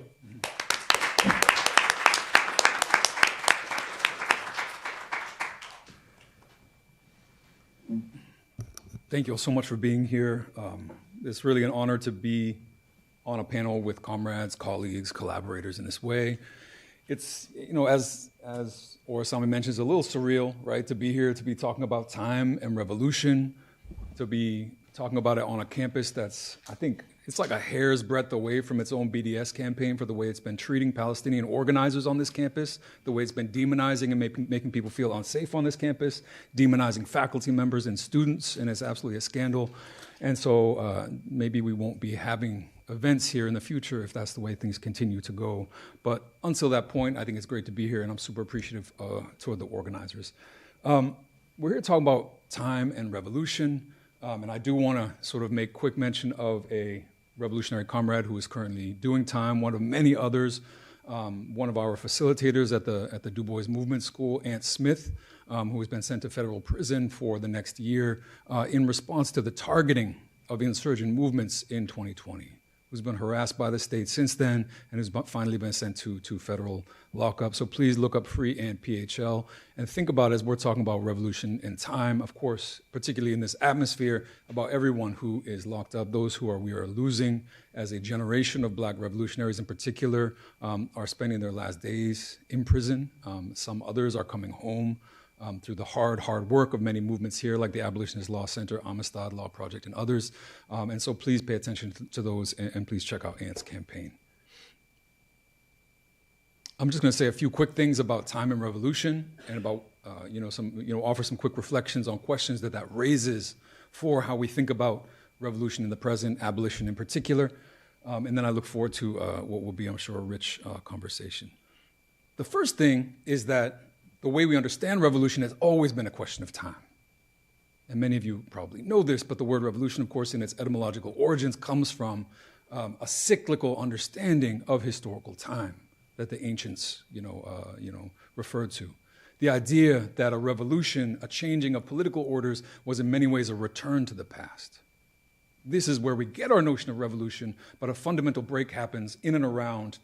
Thank you all so much for being here. It's really an honor to be on a panel with comrades, colleagues, collaborators in this way. It's, you know, as Orisanmi mentions, a little surreal, right, to be here, to be talking about time and revolution, to be talking about it on a campus that's, I think, it's like a hair's breadth away from its own BDS campaign for the way it's been treating Palestinian organizers on this campus, the way it's been demonizing and making people feel unsafe on this campus, demonizing faculty members and students, and it's absolutely a scandal. And so maybe we won't be having events here in the future if that's the way things continue to go. But until that point, I think it's great to be here, and I'm super appreciative toward the organizers. We're here talking about time and revolution, and I do want to sort of make quick mention of a revolutionary comrade who is currently doing time, one of many others one of our facilitators at the Du Bois Movement School, Ant Smith, who has been sent to federal prison for the next year in response to the targeting of insurgent movements in 2020, who's been harassed by the state since then and has finally been sent to federal lockup. So please look up Free Ant PHL and think about, as we're talking about revolution in time, of course, particularly in this atmosphere, about everyone who is locked up, those we are losing as a generation of Black revolutionaries in particular are spending their last days in prison. Some others are coming home through the hard work of many movements here, like the Abolitionist Law Center, Amistad Law Project, and others. And so please pay attention to those, and please check out Ant's campaign. I'm just going to say a few quick things about time and revolution, and about offer some quick reflections on questions that raises for how we think about revolution in the present, abolition in particular. And then I look forward to what will be, I'm sure, a rich conversation. The first thing is that the way we understand revolution has always been a question of time. And many of you probably know this, but the word revolution, of course, in its etymological origins comes from a cyclical understanding of historical time that the ancients, referred to. The idea that a revolution, a changing of political orders, was in many ways a return to the past. This is where we get our notion of revolution, but a fundamental break happens in and around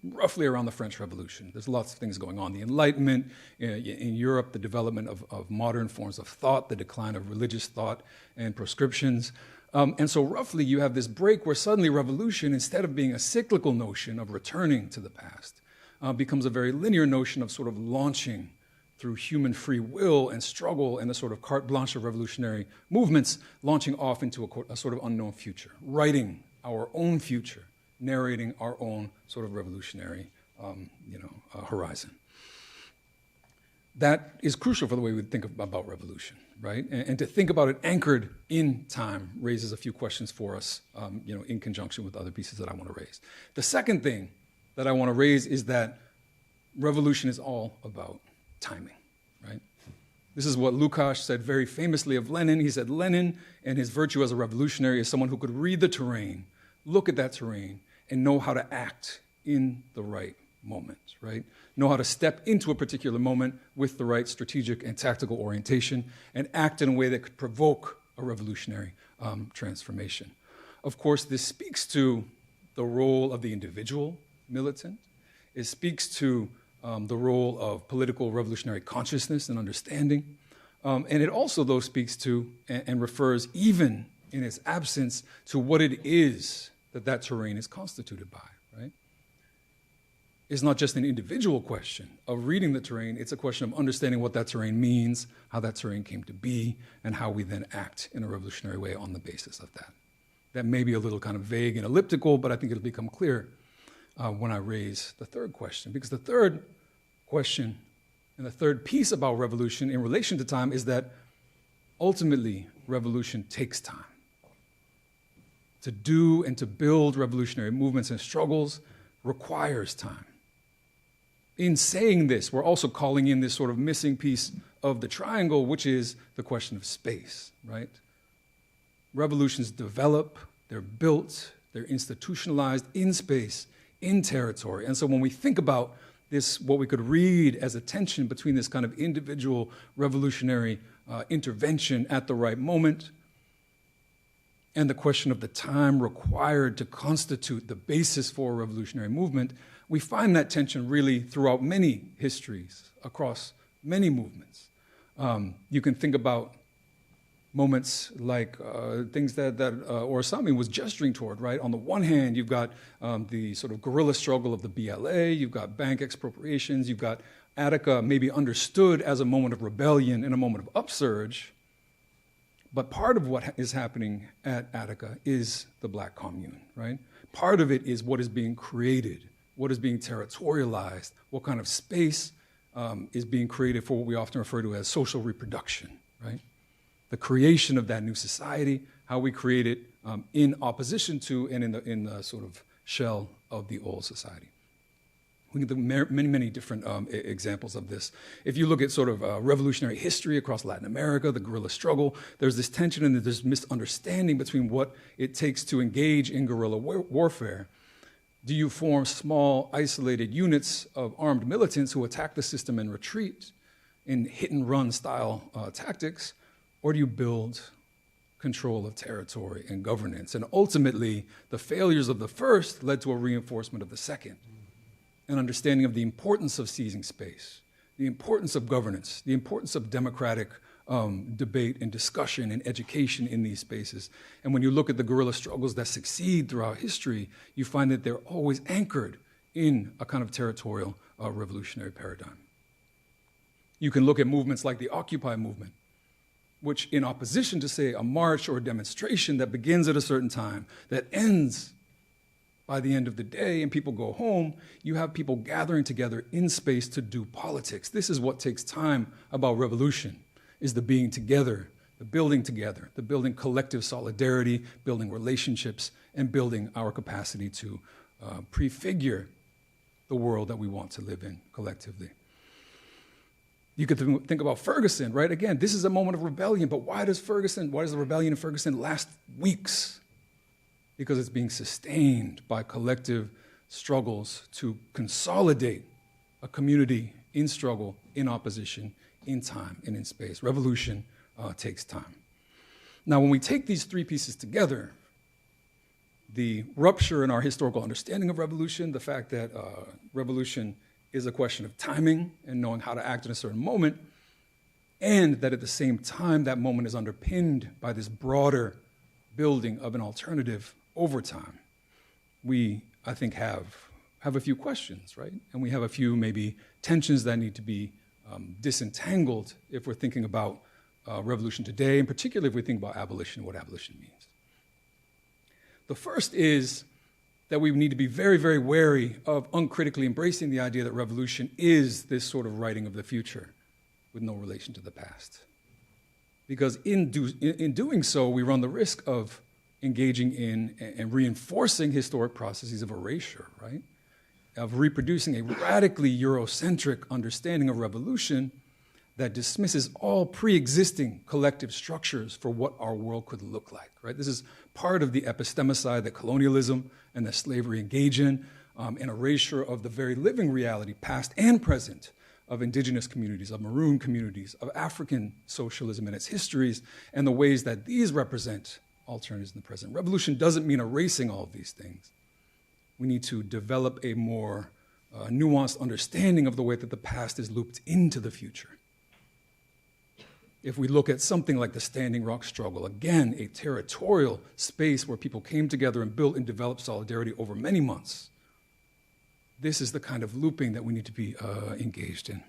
roughly around the French Revolution. There's lots of things going on. The Enlightenment in Europe, the development of modern forms of thought, the decline of religious thought and proscriptions. And so roughly you have this break where suddenly revolution, instead of being a cyclical notion of returning to the past, becomes a very linear notion of sort of launching through human free will and struggle and the sort of carte blanche of revolutionary movements, launching off into a sort of unknown future, writing our own future, narrating our own sort of revolutionary horizon. That is crucial for the way we think about revolution, right? And to think about it anchored in time raises a few questions for us, in conjunction with other pieces that I want to raise. The second thing that I want to raise is that revolution is all about timing, right? This is what Lukács said very famously of Lenin. He said Lenin and his virtue as a revolutionary is someone who could read the terrain, look at that terrain, and know how to act in the right moment, right? Know how to step into a particular moment with the right strategic and tactical orientation and act in a way that could provoke a revolutionary transformation. Of course, this speaks to the role of the individual militant. It speaks to the role of political revolutionary consciousness and understanding. And it also, though, speaks to and refers, even in its absence, to what it is that terrain is constituted by, right? It's not just an individual question of reading the terrain, it's a question of understanding what that terrain means, how that terrain came to be, and how we then act in a revolutionary way on the basis of that. That may be a little kind of vague and elliptical, but I think it'll become clear when I raise the third question. Because the third question and the third piece about revolution in relation to time is that ultimately revolution takes time. To do and to build revolutionary movements and struggles requires time. In saying this, we're also calling in this sort of missing piece of the triangle, which is the question of space, right? Revolutions develop, they're built, they're institutionalized in space, in territory. And so when we think about this, what we could read as a tension between this kind of individual revolutionary intervention at the right moment and the question of the time required to constitute the basis for a revolutionary movement, we find that tension really throughout many histories, across many movements. You can think about moments like things that Orisanmi was gesturing toward, right? On the one hand, you've got the sort of guerrilla struggle of the BLA, you've got bank expropriations, you've got Attica maybe understood as a moment of rebellion and a moment of upsurge, but part of what is happening at Attica is the Black Commune, right? Part of it is what is being created, what is being territorialized, what kind of space is being created for what we often refer to as social reproduction, right? The creation of that new society, how we create it in opposition to and in the sort of shell of the old society. We can get many different examples of this. If you look at sort of revolutionary history across Latin America, the guerrilla struggle, there's this tension and there's misunderstanding between what it takes to engage in guerrilla warfare Do you form small, isolated units of armed militants who attack the system and retreat in hit-and-run style tactics, or do you build control of territory and governance? And ultimately, the failures of the first led to a reinforcement of the second, an understanding of the importance of seizing space, the importance of governance, the importance of democratic debate and discussion and education in these spaces. And when you look at the guerrilla struggles that succeed throughout history, you find that they're always anchored in a kind of territorial revolutionary paradigm. You can look at movements like the Occupy movement, which in opposition to, say, a march or a demonstration that begins at a certain time, that ends by the end of the day and people go home, you have people gathering together in space to do politics. This is what takes time about revolution, is the being together, the building collective solidarity, building relationships, and building our capacity to prefigure the world that we want to live in collectively. You could think about Ferguson, right? Again, this is a moment of rebellion, but why does the rebellion in Ferguson last weeks? Because it's being sustained by collective struggles to consolidate a community in struggle, in opposition, in time, and in space. Revolution takes time. Now, when we take these three pieces together, the rupture in our historical understanding of revolution, the fact that revolution is a question of timing and knowing how to act in a certain moment, and that at the same time that moment is underpinned by this broader building of an alternative over time, we, I think, have a few questions, right? And we have a few maybe tensions that need to be disentangled if we're thinking about revolution today, and particularly if we think about abolition and what abolition means. The first is that we need to be very, very wary of uncritically embracing the idea that revolution is this sort of writing of the future with no relation to the past. Because in doing so, we run the risk of engaging in and reinforcing historic processes of erasure, right? Of reproducing a radically Eurocentric understanding of revolution that dismisses all pre-existing collective structures for what our world could look like, right? This is part of the epistemicide that colonialism and that slavery engage in, an erasure of the very living reality, past and present, of indigenous communities, of maroon communities, of African socialism and its histories, and the ways that these represent alternatives in the present. Revolution doesn't mean erasing all of these things. We need to develop a more nuanced understanding of the way that the past is looped into the future. If we look at something like the Standing Rock struggle, again, a territorial space where people came together and built and developed solidarity over many months, this is the kind of looping that we need to be engaged in.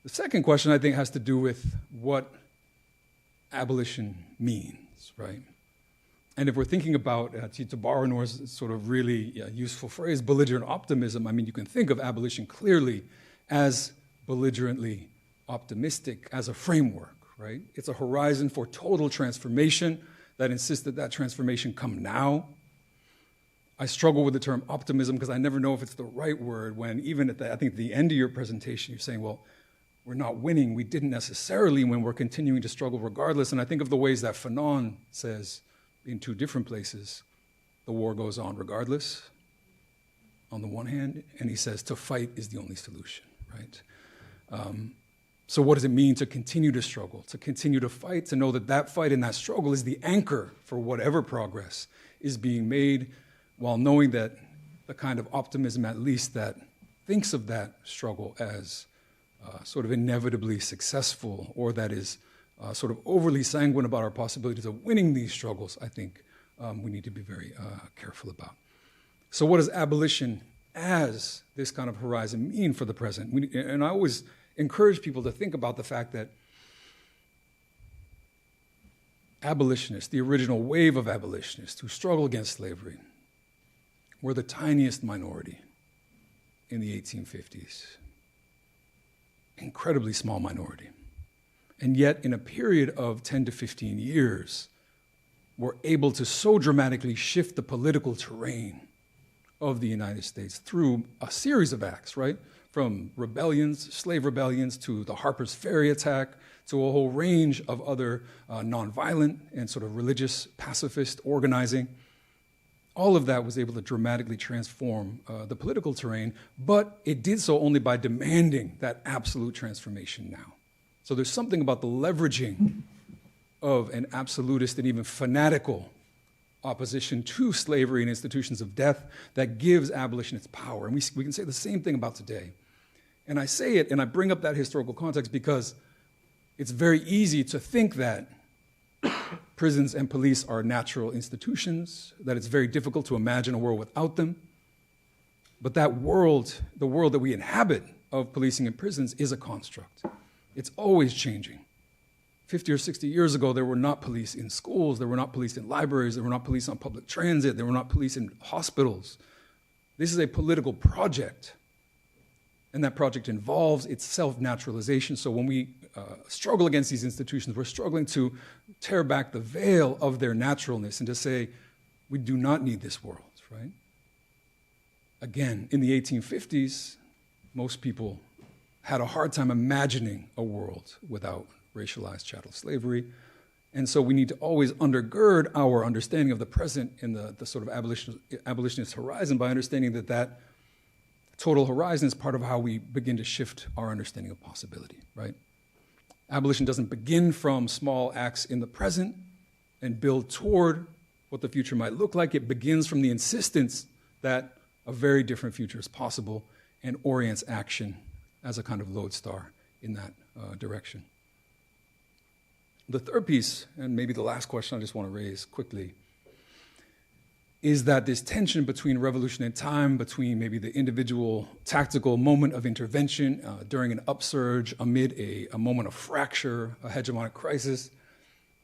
The second question, I think, has to do with what abolition means, right? And if we're thinking about, to borrow Nour's sort of really useful phrase, belligerent optimism, I mean, you can think of abolition clearly as belligerently optimistic as a framework, right? It's a horizon for total transformation that insists that that transformation come now. I struggle with the term optimism because I never know if it's the right word when even at the, I think at the end of your presentation, you're saying, well, we're not winning. We didn't necessarily when we're continuing to struggle regardless. And I think of the ways that Fanon says in two different places, the war goes on regardless, on the one hand, and he says to fight is the only solution, right? So what does it mean to continue to struggle, to continue to fight, to know that that fight and that struggle is the anchor for whatever progress is being made, while knowing that the kind of optimism, at least, that thinks of that struggle as sort of inevitably successful, or that is sort of overly sanguine about our possibilities of winning these struggles, I think we need to be very careful about. So what does abolition as this kind of horizon mean for the present? And I always encourage people to think about the fact that abolitionists, the original wave of abolitionists who struggled against slavery, were the tiniest minority in the 1850s. Incredibly small minority. And yet, in a period of 10 to 15 years, were able to so dramatically shift the political terrain of the United States through a series of acts, right? From rebellions, slave rebellions, to the Harper's Ferry attack, to a whole range of other nonviolent and sort of religious pacifist organizing. All of that was able to dramatically transform the political terrain, but it did so only by demanding that absolute transformation now. So there's something about the leveraging of an absolutist and even fanatical opposition to slavery and institutions of death that gives abolition its power. And we can say the same thing about today. And I say it, and I bring up that historical context because it's very easy to think that prisons and police are natural institutions, that it's very difficult to imagine a world without them. But that world, the world that we inhabit of policing and prisons, is a construct. It's always changing. 50 or 60 years ago, there were not police in schools, there were not police in libraries, there were not police on public transit, there were not police in hospitals. This is a political project, and that project involves its self-naturalization. So when we struggle against these institutions, we're struggling to tear back the veil of their naturalness and to say, we do not need this world, right? Again, in the 1850s, most people had a hard time imagining a world without racialized chattel slavery. And so we need to always undergird our understanding of the present in the sort of abolitionist horizon by understanding that that total horizon is part of how we begin to shift our understanding of possibility, right? Abolition doesn't begin from small acts in the present and build toward what the future might look like. It begins from the insistence that a very different future is possible and orients action as a kind of lodestar in that direction. The third piece, and maybe the last question I just want to raise quickly, is that this tension between revolution and time, between maybe the individual tactical moment of intervention during an upsurge amid a moment of fracture, a hegemonic crisis,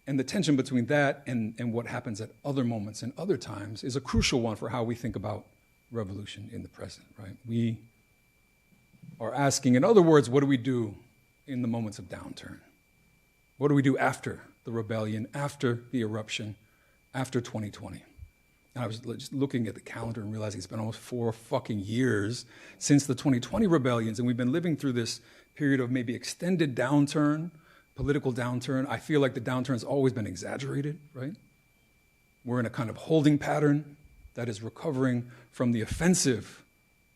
and the tension between that and what happens at other moments and other times is a crucial one for how we think about revolution in the present, right? We are asking, in other words, what do we do in the moments of downturn? What do we do after the rebellion, after the eruption, after 2020? And I was just looking at the calendar and realizing it's been almost 4 fucking years since the 2020 rebellions, and we've been living through this period of maybe extended downturn, political downturn. I feel like the downturn's always been exaggerated, right? We're in a kind of holding pattern that is recovering from the offensive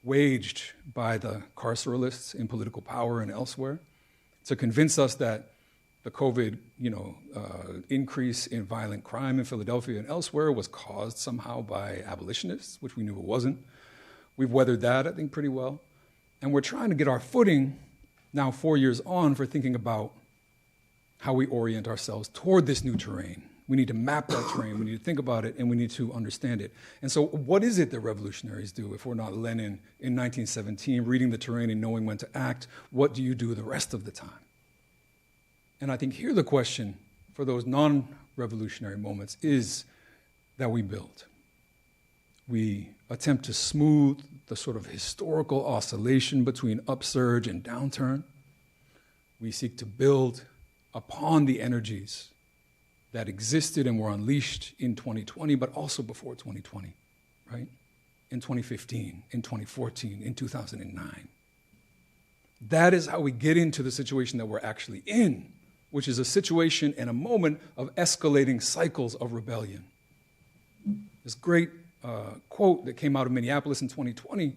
waged by the carceralists in political power and elsewhere to convince us that the COVID, increase in violent crime in Philadelphia and elsewhere was caused somehow by abolitionists, which we knew it wasn't. We've weathered that, I think, pretty well. And we're trying to get our footing now 4 years on for thinking about how we orient ourselves toward this new terrain. We need to map that terrain, we need to think about it, and we need to understand it. And so what is it that revolutionaries do if we're not Lenin in 1917, reading the terrain and knowing when to act? What do you do the rest of the time? And I think here the question for those non-revolutionary moments is that we build. We attempt to smooth the sort of historical oscillation between upsurge and downturn. We seek to build upon the energies that existed and were unleashed in 2020, but also before 2020, right? In 2015, in 2014, in 2009. That is how we get into the situation that we're actually in, which is a situation and a moment of escalating cycles of rebellion. This great quote that came out of Minneapolis in 2020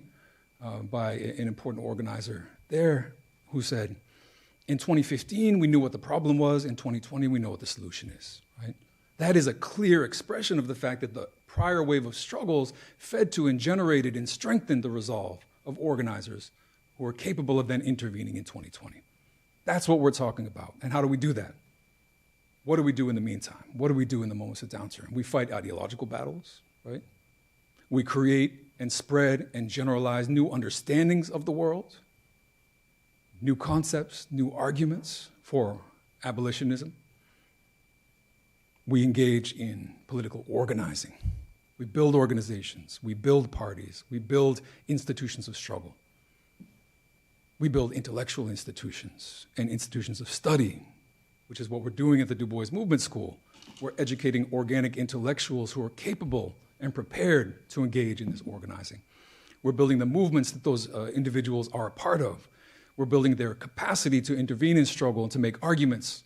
by an important organizer there who said, in 2015, we knew what the problem was. In 2020, we know what the solution is, right? That is a clear expression of the fact that the prior wave of struggles fed to and generated and strengthened the resolve of organizers who are capable of then intervening in 2020. That's what we're talking about. And how do we do that? What do we do in the meantime? What do we do in the moments of downturn? We fight ideological battles, right? We create and spread and generalize new understandings of the world, new concepts, new arguments for abolitionism. We engage in political organizing. We build organizations. We build parties. We build institutions of struggle. We build intellectual institutions and institutions of study, which is what we're doing at the Du Bois Movement School. We're educating organic intellectuals who are capable and prepared to engage in this organizing. We're building the movements that those individuals are a part of. We're building their capacity to intervene in struggle and to make arguments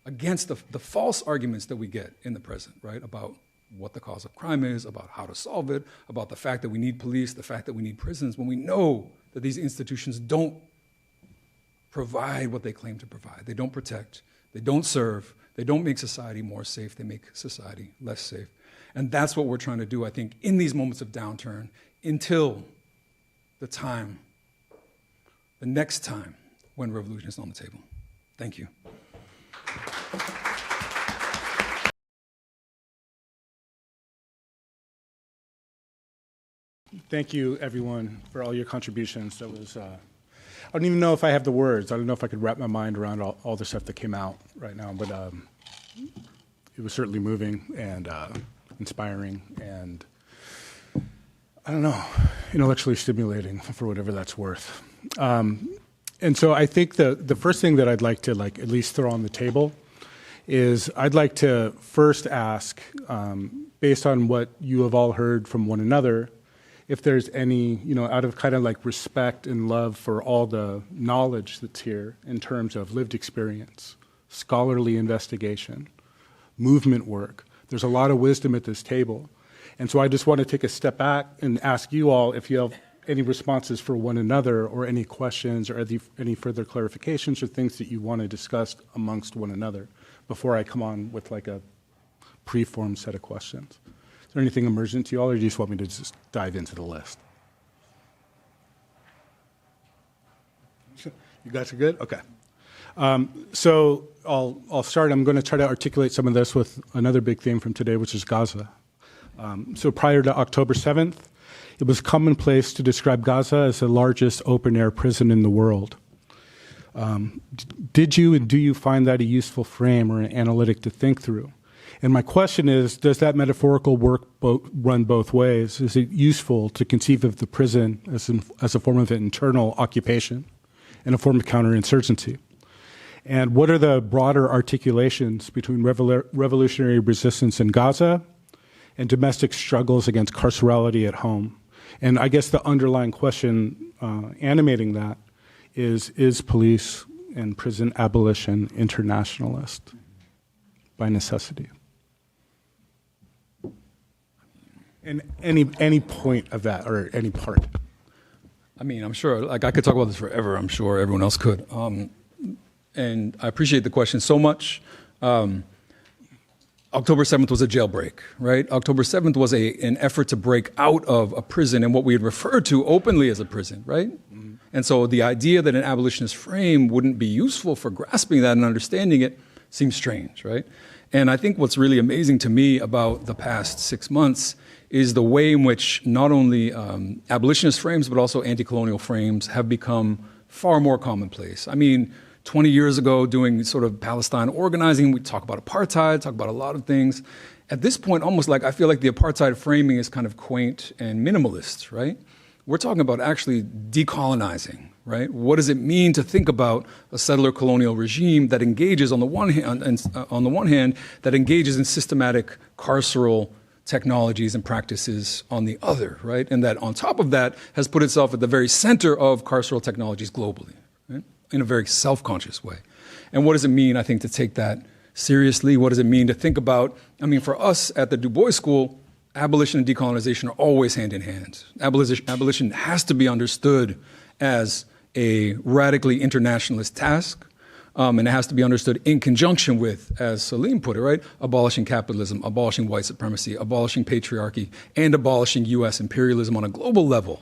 against the false arguments that we get in the present, right, about what the cause of crime is, about how to solve it, about the fact that we need police, the fact that we need prisons, when we know that these institutions don't provide what they claim to provide. They don't protect, they don't serve, they don't make society more safe, they make society less safe. And that's what we're trying to do, I think, in these moments of downturn until the next time when revolution is on the table. Thank you. Thank you, everyone, for all your contributions. That was, I don't even know if I have the words. I don't know if I could wrap my mind around all the stuff that came out right now, but it was certainly moving and inspiring and, I don't know, intellectually stimulating for whatever that's worth. And so I think the first thing that I'd like to at least throw on the table is I'd like to first ask, based on what you have all heard from one another, if there's any, out of kind of like respect and love for all the knowledge that's here in terms of lived experience, scholarly investigation, movement work. There's a lot of wisdom at this table. And so I just want to take a step back and ask you all if you have any responses for one another or any questions or any further clarifications or things that you want to discuss amongst one another before I come on with like a preformed set of questions. Is there anything emergent to you all, or do you just want me to just dive into the list? You guys are good? Okay. So I'll start. I'm going to try to articulate some of this with another big theme from today, which is Gaza. So prior to October 7th, it was commonplace to describe Gaza as the largest open-air prison in the world. Did you and do you find that a useful frame or an analytic to think through? And my question is, does that metaphorical work run both ways? Is it useful to conceive of the prison as a form of internal occupation and a form of counterinsurgency? And what are the broader articulations between revolutionary resistance in Gaza and domestic struggles against carcerality at home? And I guess the underlying question animating that is police and prison abolition internationalist by necessity? And any point of that, or any part? I mean, I'm sure, I could talk about this forever. I'm sure everyone else could. And I appreciate the question so much. October 7th was a jailbreak, right? October 7th was an effort to break out of a prison and what we had referred to openly as a prison, right? Mm-hmm. And so the idea that an abolitionist frame wouldn't be useful for grasping that and understanding it seems strange, right? And I think what's really amazing to me about the past 6 months is the way in which not only abolitionist frames, but also anti-colonial frames have become far more commonplace. I mean, 20 years ago, doing sort of Palestine organizing, we talk about apartheid, talk about a lot of things. At this point, almost like I feel like the apartheid framing is kind of quaint and minimalist, right? We're talking about actually decolonizing, right? What does it mean to think about a settler colonial regime that engages on the one hand, that engages in systematic carceral technologies and practices on the other, right? And that on top of that has put itself at the very center of carceral technologies globally, right? In a very self-conscious way. And what does it mean, I think, to take that seriously? What does it mean to think about, I mean, for us at the Du Bois School, abolition and decolonization are always hand in hand. Abolition has to be understood as a radically internationalist task, and it has to be understood in conjunction with, as Saleem put it, right, abolishing capitalism, abolishing white supremacy, abolishing patriarchy, and abolishing U.S. imperialism on a global level.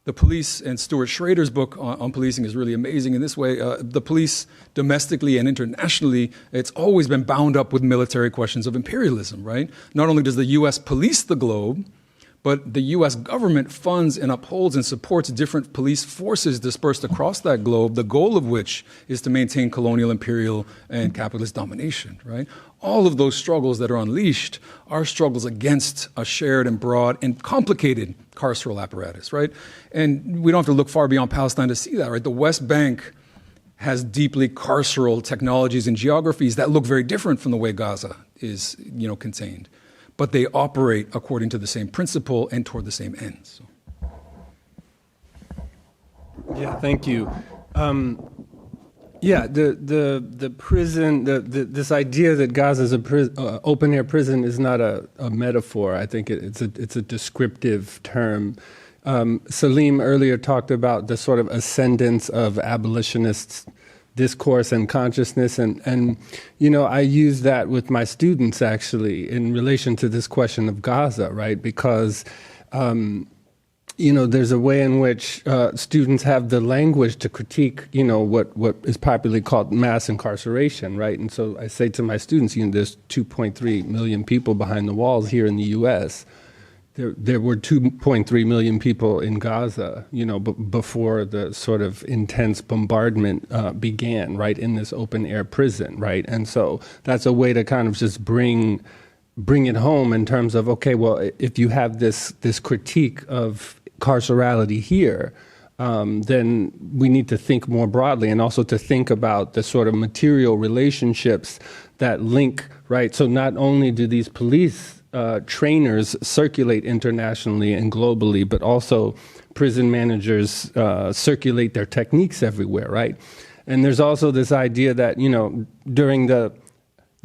The police, and Stuart Schrader's book on policing is really amazing in this way. The police, domestically and internationally, it's always been bound up with military questions of imperialism, right? Not only does the U.S. police the globe, but the U.S. government funds and upholds and supports different police forces dispersed across that globe, the goal of which is to maintain colonial, imperial, and capitalist domination, right? All of those struggles that are unleashed are struggles against a shared and broad and complicated carceral apparatus, right? And we don't have to look far beyond Palestine to see that, right? The West Bank has deeply carceral technologies and geographies that look very different from the way Gaza is, contained. But they operate according to the same principle and toward the same ends. So. Yeah, thank you. Yeah, the prison, this idea that Gaza is a open air prison is not a metaphor. I think it's a descriptive term. Saleem earlier talked about the sort of ascendance of abolitionist discourse and consciousness, and you know, I use that with my students actually in relation to this question of Gaza, right? Because you know, there's a way in which students have the language to critique, you know, what is popularly called mass incarceration, right? And so I say to my students, you know, there's 2.3 million people behind the walls here in the U.S. There were 2.3 million people in Gaza, you know, before the sort of intense bombardment began, right, in this open air prison, right? And so that's a way to kind of just bring it home in terms of, okay, well, if you have this critique of carcerality here, then we need to think more broadly and also to think about the sort of material relationships that link, right? So not only do these police trainers circulate internationally and globally, but also prison managers circulate their techniques everywhere, right? And there's also this idea that, you know, during the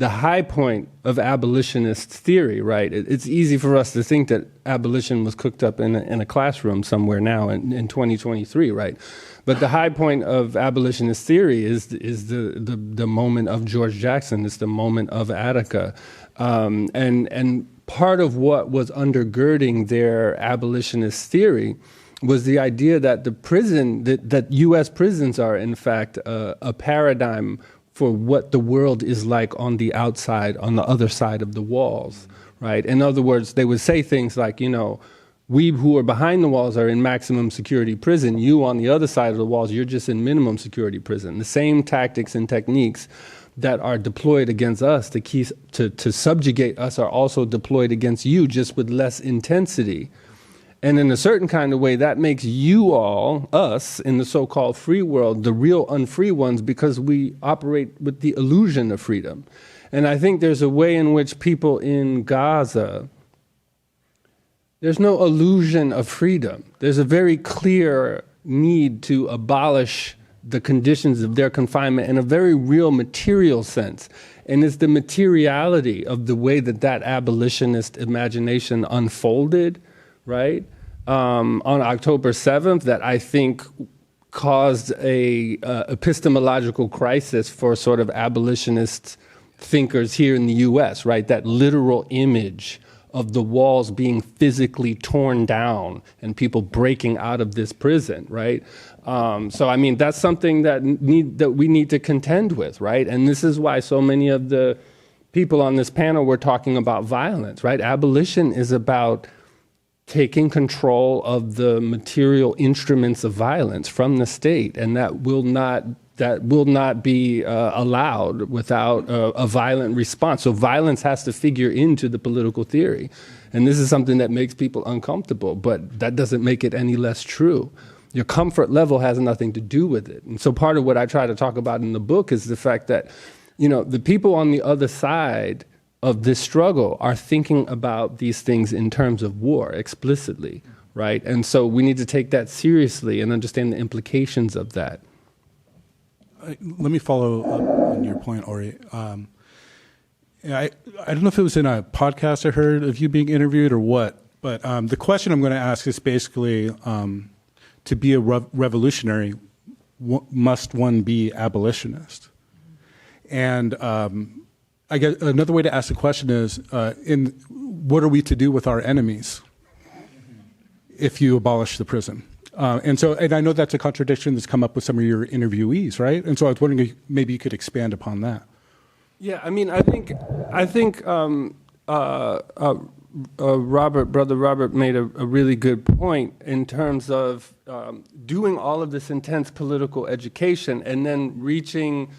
high point of abolitionist theory, right? It's easy for us to think that abolition was cooked up in a classroom somewhere now in 2023, right? But the high point of abolitionist theory is the moment of George Jackson. It's the moment of Attica, and part of what was undergirding their abolitionist theory was the idea that that U.S. prisons are in fact a paradigm for what the world is like on the outside, on the other side of the walls, right? In other words, they would say things like, you know, we who are behind the walls are in maximum security prison. You on the other side of the walls, you're just in minimum security prison. The same tactics and techniques that are deployed against us to subjugate us are also deployed against you, just with less intensity. And in a certain kind of way, that makes you all, us, in the so-called free world, the real unfree ones, because we operate with the illusion of freedom. And I think there's a way in which people in Gaza, there's no illusion of freedom. There's a very clear need to abolish the conditions of their confinement in a very real material sense. And it's the materiality of the way that abolitionist imagination unfolded, right? On October 7th, that I think caused a epistemological crisis for sort of abolitionist thinkers here in the U.S., right? That literal image of the walls being physically torn down and people breaking out of this prison, right? So, I mean, that's something that we need to contend with, right? And this is why so many of the people on this panel were talking about violence, right? Abolition is about taking control of the material instruments of violence from the state, and that will not be allowed without a violent response. So violence has to figure into the political theory, and this is something that makes people uncomfortable, but that doesn't make it any less true. Your comfort level has nothing to do with it. And so part of what I try to talk about in the book is the fact that, you know, the people on the other side of this struggle are thinking about these things in terms of war explicitly, right? And so we need to take that seriously and understand the implications of that. Let me follow up on your point, Ori. I don't know if it was in a podcast I heard of you being interviewed or what, but the question I'm going to ask is basically, to be a revolutionary, must one be abolitionist? And I guess another way to ask the question is, what are we to do with our enemies if you abolish the prison? And I know that's a contradiction that's come up with some of your interviewees, right? And so I was wondering if maybe you could expand upon that. Yeah, I mean, I think Brother Robert made a really good point in terms of doing all of this intense political education and then reaching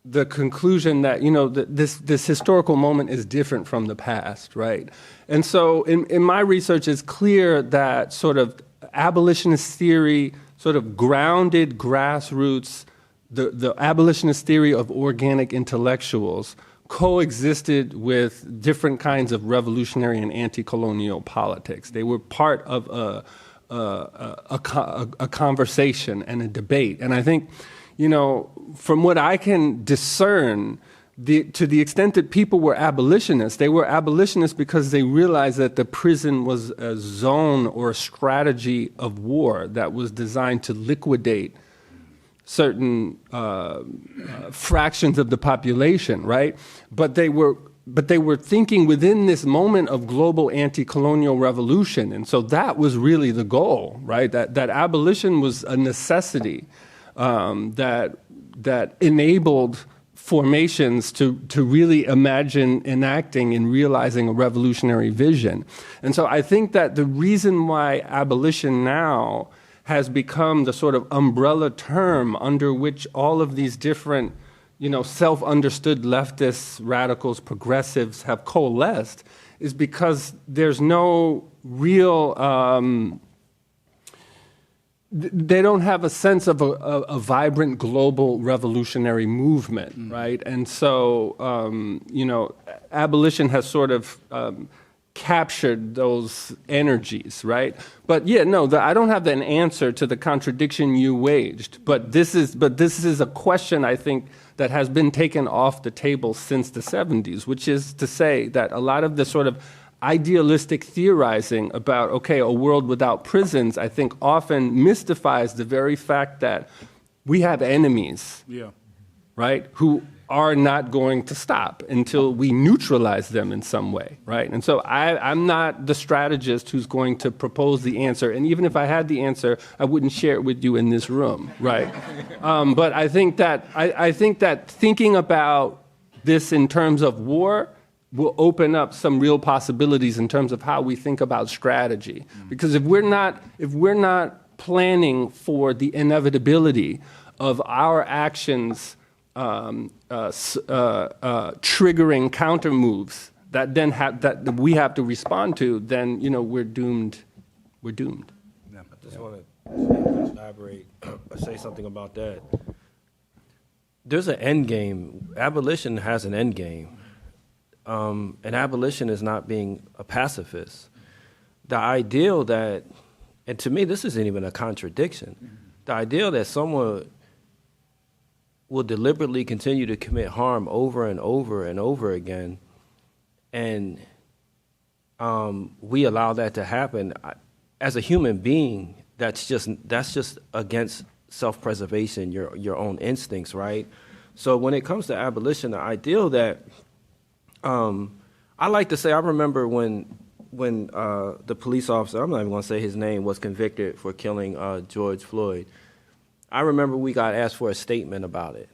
the conclusion that, you know, this historical moment is different from the past, right? And so in my research, it's clear that sort of abolitionist theory sort of grounded grassroots, the abolitionist theory of organic intellectuals coexisted with different kinds of revolutionary and anti-colonial politics. They were part of a conversation and a debate. And I think, from what I can discern, to the extent that people were abolitionists, they were abolitionists because they realized that the prison was a zone or a strategy of war that was designed to liquidate certain fractions of the population, right? But they were thinking within this moment of global anti-colonial revolution, and so that was really the goal, right? That abolition was a necessity that enabled formations to really imagine enacting and realizing a revolutionary vision. And so I think that the reason why abolition now has become the sort of umbrella term under which all of these different, self-understood leftists, radicals, progressives have coalesced is because there's no real they don't have a sense of a vibrant global revolutionary movement, right? And so, abolition has sort of captured those energies, right? But yeah, no, I don't have an answer to the contradiction you waged. But this is a question, I think, that has been taken off the table since the 70s, which is to say that a lot of the sort of idealistic theorizing about, a world without prisons, I think often mystifies the very fact that we have enemies, right, who are not going to stop until we neutralize them in some way, right? And so I'm not the strategist who's going to propose the answer, and even if I had the answer, I wouldn't share it with you in this room, right? But I think that thinking about this in terms of war will open up some real possibilities in terms of how we think about strategy. Because if we're not planning for the inevitability of our actions triggering counter moves that then that we have to respond to, then we're doomed. We're doomed. I just want to elaborate, say something about that. There's an end game. Abolition has an end game. And abolition is not being a pacifist. The ideal that, and to me this isn't even a contradiction, the ideal that someone will deliberately continue to commit harm over and over and over again, and we allow that to happen, as a human being, that's just against self-preservation, your own instincts, right? So when it comes to abolition, the ideal that I like to say, I remember when the police officer, I'm not even going to say his name, was convicted for killing George Floyd. I remember we got asked for a statement about it.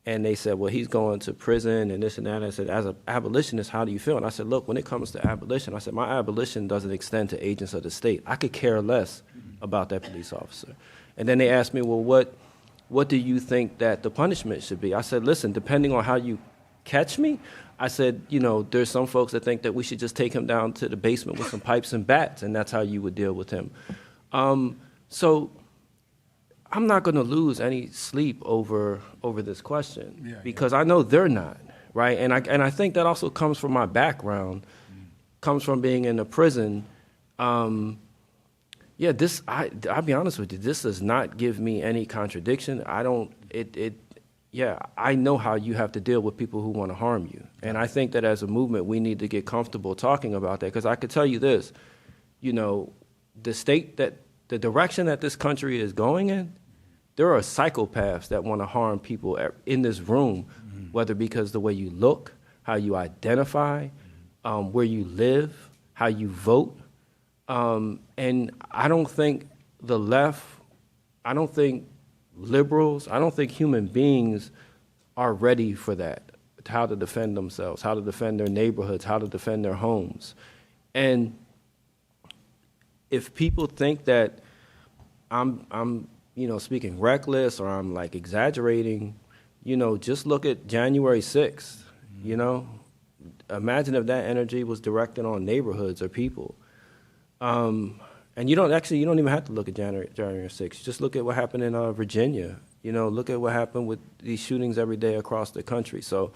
And they said, well, he's going to prison and this and that. And I said, as an abolitionist, how do you feel? And I said, look, when it comes to abolition, I said, my abolition doesn't extend to agents of the state. I could care less about that police officer. And then they asked me, well, what do you think that the punishment should be? I said, listen, depending on how you catch me, I said, there's some folks that think that we should just take him down to the basement with some pipes and bats, and that's how you would deal with him. So I'm not going to lose any sleep over this question because I know they're not, right? And I think that also comes from my background, comes from being in a prison. I'll be honest with you, this does not give me any contradiction. I know how you have to deal with people who want to harm you. And I think that as a movement, we need to get comfortable talking about that. Because I could tell you this, the direction that this country is going in, there are psychopaths that want to harm people in this room, whether because the way you look, how you identify, where you live, how you vote. And I don't think the left, I don't think liberals, I don't think human beings are ready for that, how to defend themselves, how to defend their neighborhoods, how to defend their homes. And if people think that I'm speaking reckless or I'm like exaggerating, just look at January 6th, Imagine if that energy was directed on neighborhoods or people. And you don't even have to look at January 6th. Just look at what happened in Virginia. Look at what happened with these shootings every day across the country. So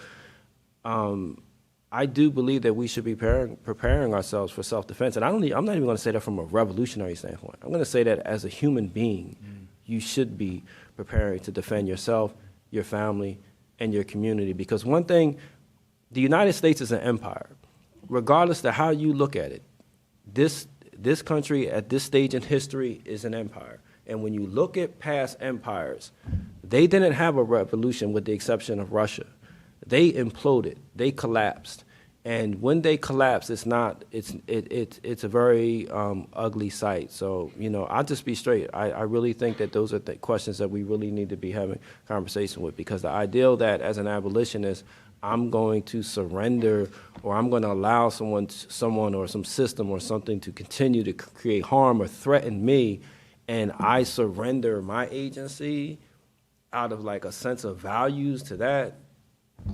I do believe that we should be preparing ourselves for self-defense. And I'm not even going to say that from a revolutionary standpoint. I'm going to say that as a human being, you should be preparing to defend yourself, your family, and your community. Because one thing, the United States is an empire. Regardless of how you look at it, this country at this stage in history is an empire. And when you look at past empires, they didn't have a revolution with the exception of Russia. They imploded, they collapsed. And when they collapse, it's a very ugly sight. So, I'll just be straight. I really think that those are the questions that we really need to be having conversation with, because the ideal that as an abolitionist, I'm going to surrender, or I'm going to allow someone or some system or something to continue to create harm or threaten me, and I surrender my agency out of like a sense of values to that,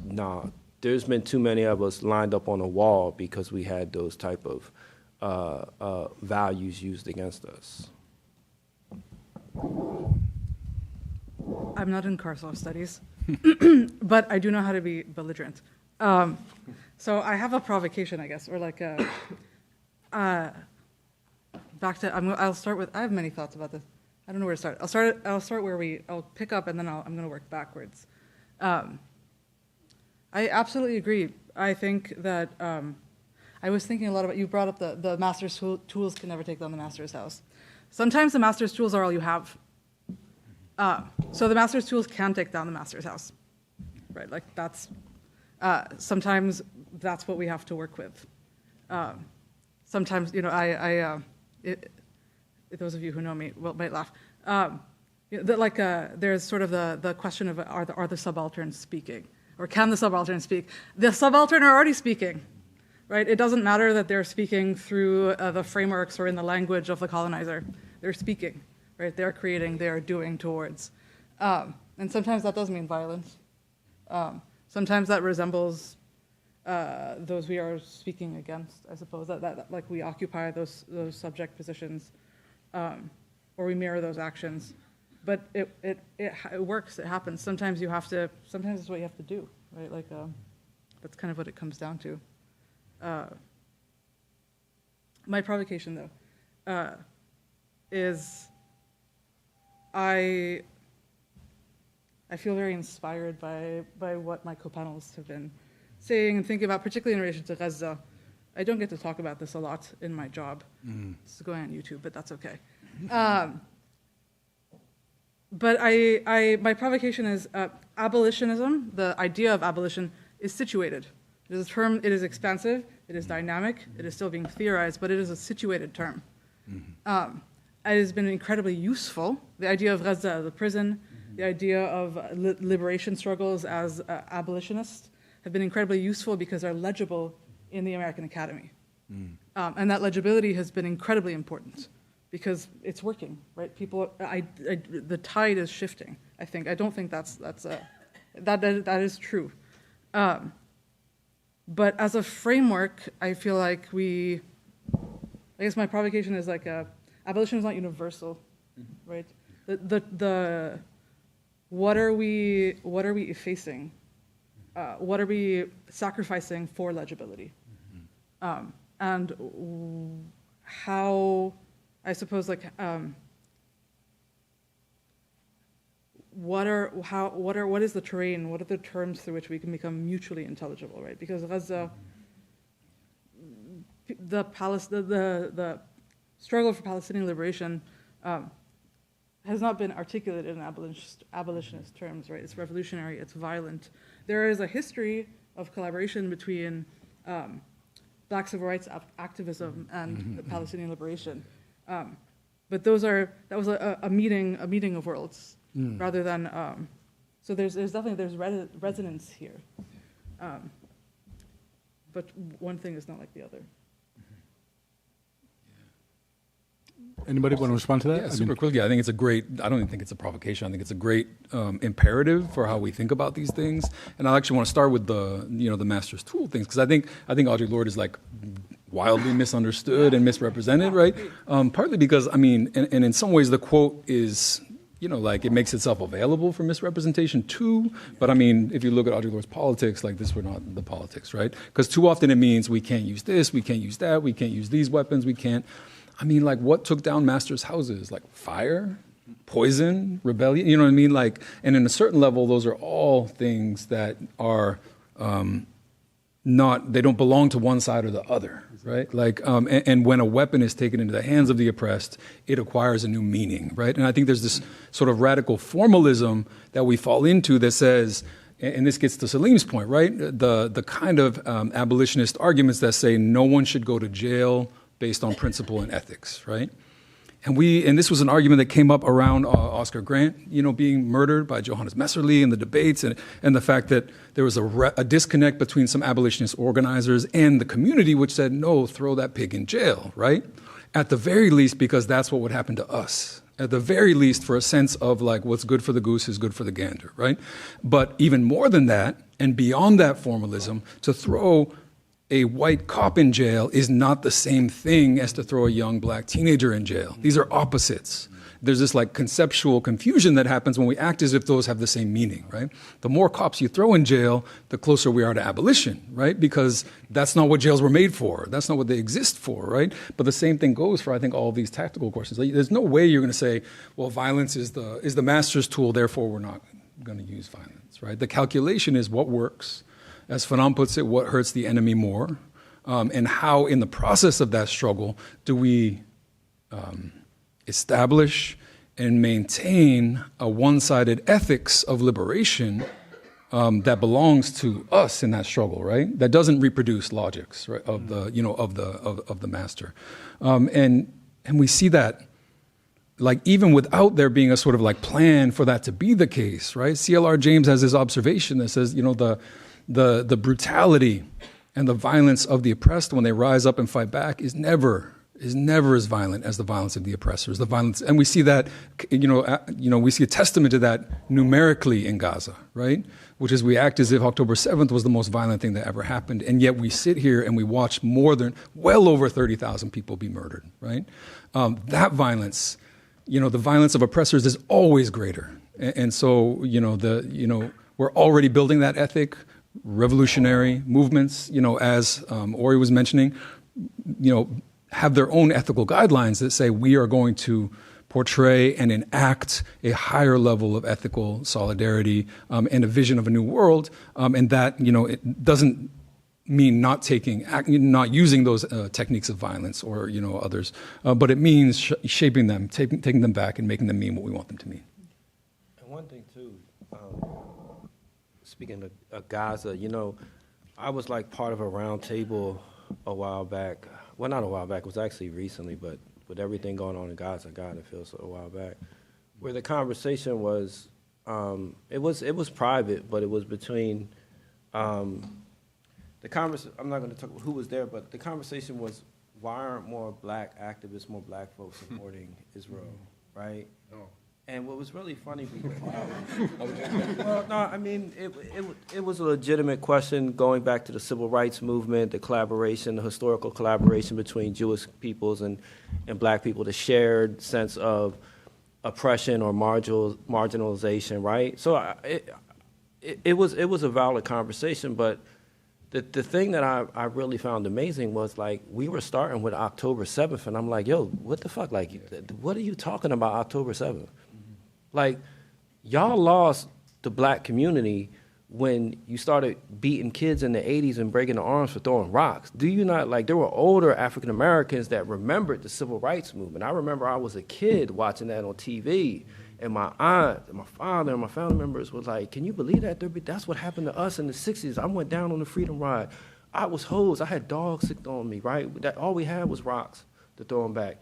nah. There's been too many of us lined up on a wall because we had those type of values used against us. I'm not in carceral studies, but I do know how to be belligerent. So I have a provocation, I guess, or like a, back to, I'll start with, I have many thoughts about this. I don't know where to start. I'll start where I'll pick up and then I'm going to work backwards. I absolutely agree. I think that I was thinking a lot about, you brought up the master's tools can never take down the master's house. Sometimes the master's tools are all you have. So the master's tools can take down the master's house, right? Like that's, sometimes that's what we have to work with. Sometimes, those of you who know me might laugh. There's sort of the question of are the subalterns speaking? Or can the subaltern speak? The subaltern are already speaking, right? It doesn't matter that they're speaking through the frameworks or in the language of the colonizer. They're speaking, right? They're creating, they're doing towards. And sometimes that does mean violence. Sometimes that resembles those we are speaking against, I suppose, that like we occupy those subject positions, or we mirror those actions. But it works, it happens. Sometimes it's what you have to do, right? Like, that's kind of what it comes down to. My provocation, though, is I feel very inspired by what my co-panelists have been saying and thinking about, particularly in relation to Gaza. I don't get to talk about this a lot in my job. It's going on YouTube, but that's okay. But my provocation is abolitionism, the idea of abolition, is situated. It is a term, it is expansive, it is dynamic, it is still being theorized, but it is a situated term. It has been incredibly useful. The idea of Gaza as a prison, the idea of liberation struggles as abolitionists have been incredibly useful because they're legible in the American Academy. And that legibility has been incredibly important, because it's working, right? The tide is shifting, I think. I don't think that is true. But as a framework, I feel like I guess my provocation is like abolition is not universal, right? What are we effacing? What are we sacrificing for legibility? And how, I suppose, like, what is the terrain? What are the terms through which we can become mutually intelligible, right? Because Gaza, the struggle for Palestinian liberation has not been articulated in abolitionist terms, right? It's revolutionary, it's violent. There is a history of collaboration between Black civil rights activism and the Palestinian liberation. But that was a meeting of worlds, rather than, so there's definitely resonance here. But one thing is not like the other. Anybody want to respond to that? Yeah, super quickly. I think it's I don't even think it's a provocation. I think it's a great imperative for how we think about these things. And I actually want to start with the master's tool things, because I think Audre Lorde is like wildly misunderstood and misrepresented, right? Partly because, and in some ways the quote is, like it makes itself available for misrepresentation too. But if you look at Audre Lorde's politics, like this were not the politics, right? Because too often it means we can't use this, we can't use that, we can't use these weapons, we can't. Like what took down masters' houses? Like fire? poison, rebellion, you know what I mean? Like, and in a certain level, those are all things that are they don't belong to one side or the other, right? Like, and when a weapon is taken into the hands of the oppressed, it acquires a new meaning, right? And I think there's this sort of radical formalism that we fall into that says, and this gets to Saleem's point, right? The kind of abolitionist arguments that say no one should go to jail based on principle and ethics, right? And this was an argument that came up around Oscar Grant, being murdered by Johannes Messerli in the debates, and the fact that there was a disconnect between some abolitionist organizers and the community, which said, no, throw that pig in jail, right? At the very least, because that's what would happen to us. At the very least, for a sense of like, what's good for the goose is good for the gander, right? But even more than that, and beyond that formalism, to throw a white cop in jail is not the same thing as to throw a young black teenager in jail. These are opposites. There's this like conceptual confusion that happens when we act as if those have the same meaning, right? The more cops you throw in jail, the closer we are to abolition, right? Because that's not what jails were made for. That's not what they exist for, right? But the same thing goes for, I think, all of these tactical courses. There's no way you're going to say, well, violence is the master's tool, therefore we're not going to use violence, right? The calculation is what works. As Fanon puts it, what hurts the enemy more, and how in the process of that struggle do we establish and maintain a one-sided ethics of liberation that belongs to us in that struggle, right? That doesn't reproduce logics, right, of the master, and we see that. Like even without there being a sort of like plan for that to be the case, right? C.L.R. James has this observation that says, the brutality and the violence of the oppressed when they rise up and fight back is never as violent as the violence of the oppressors. The violence, and we see that, we see a testament to that numerically in Gaza, right? Which is we act as if October 7th was the most violent thing that ever happened, and yet we sit here and we watch well over 30,000 people be murdered, right? That violence, the violence of oppressors is always greater, and so we're already building that ethic. Revolutionary movements, as Ori was mentioning, have their own ethical guidelines that say we are going to portray and enact a higher level of ethical solidarity and a vision of a new world, and that it doesn't mean not using those techniques of violence or others, but it means shaping them, taking them back, and making them mean what we want them to mean. And one thing too. Speaking of Gaza, I was like part of a round table a while back. Well, not a while back. It was actually recently, but with everything going on in Gaza, God, it feels a while back, where the conversation was, it was private, but it was between I'm not going to talk about who was there, but the conversation was, why aren't more black activists, more black folks supporting Israel, right? No. And what was really funny, well, no, I mean, it was a legitimate question going back to the civil rights movement, the collaboration, the historical collaboration between Jewish peoples and black people, the shared sense of oppression or marginalization, right? So it was a valid conversation, but the thing that I really found amazing was, like, we were starting with October 7th, and I'm like, yo, what the fuck? Like, what are you talking about October 7th? Like, y'all lost the black community when you started beating kids in the 80s and breaking their arms for throwing rocks. Do you not, like, there were older African Americans that remembered the civil rights movement. I remember I was a kid watching that on TV, and my aunt, and my father, and my family members was like, can you believe that? That's what happened to us in the 60s. I went down on the Freedom Ride. I was hosed. I had dogs sicked on me, right? All we had was rocks to throw them back.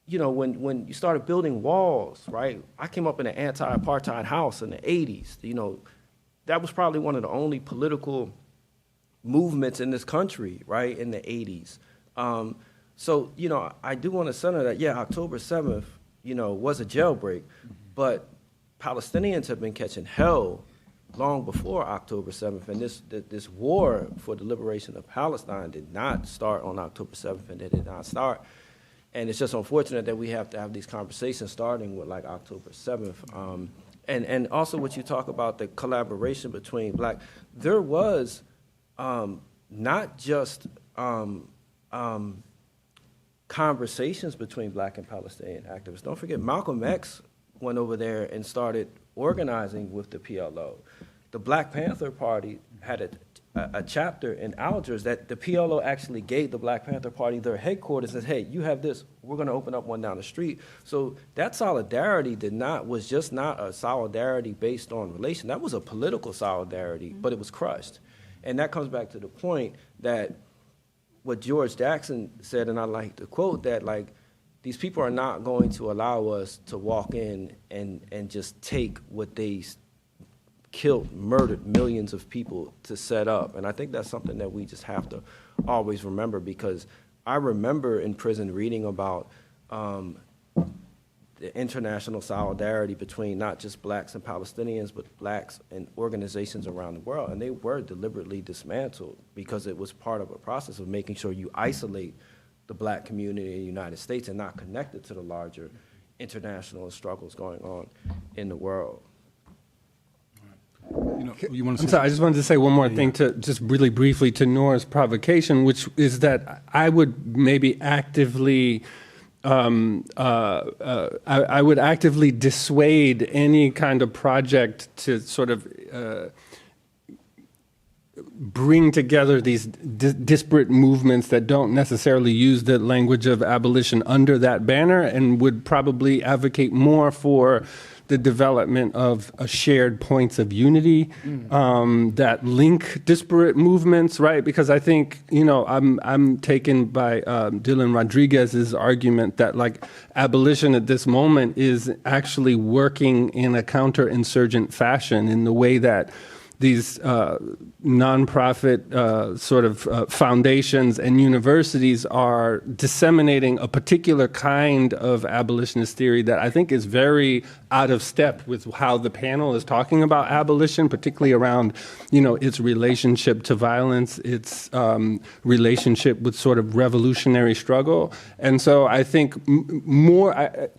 When you started building walls, right? I came up in an anti-apartheid house in the 80s. That was probably one of the only political movements in this country, right, in the 80s. So, I do want to center that, yeah, October 7th, was a jailbreak, but Palestinians have been catching hell long before October 7th, and this war for the liberation of Palestine did not start on October 7th, and it did not start. And it's just unfortunate that we have to have these conversations starting with, like, October 7th. And also what you talk about, the collaboration between black, there was not just conversations between Black and Palestinian activists. Don't forget, Malcolm X went over there and started organizing with the PLO. The Black Panther Party had a chapter in Algiers that the PLO actually gave the Black Panther Party their headquarters and said, hey, you have this, we're gonna open up one down the street. So that solidarity was just not a solidarity based on relation. That was a political solidarity, but it was crushed. And that comes back to the point that what George Jackson said, and I like to quote that, like, these people are not going to allow us to walk in and just take what they killed, murdered millions of people to set up. And I think that's something that we just have to always remember, because I remember in prison reading about the international solidarity between not just Blacks and Palestinians, but Blacks and organizations around the world. And they were deliberately dismantled because it was part of a process of making sure you isolate the Black community in the United States and not connect it to the larger international struggles going on in the world. You want to I'm sorry, I just wanted to say one more thing to just really briefly to Nour's provocation, which is that I would maybe actively I would actively dissuade any kind of project to sort of bring together these disparate movements that don't necessarily use the language of abolition under that banner, and would probably advocate more for the development of shared points of unity that link disparate movements, right? Because I think, I'm taken by Dylan Rodriguez's argument that, like, abolition at this moment is actually working in a counterinsurgent fashion in the way that these nonprofit sort of foundations and universities are disseminating a particular kind of abolitionist theory that I think is very out of step with how the panel is talking about abolition, particularly around, its relationship to violence, its relationship with sort of revolutionary struggle. And so I think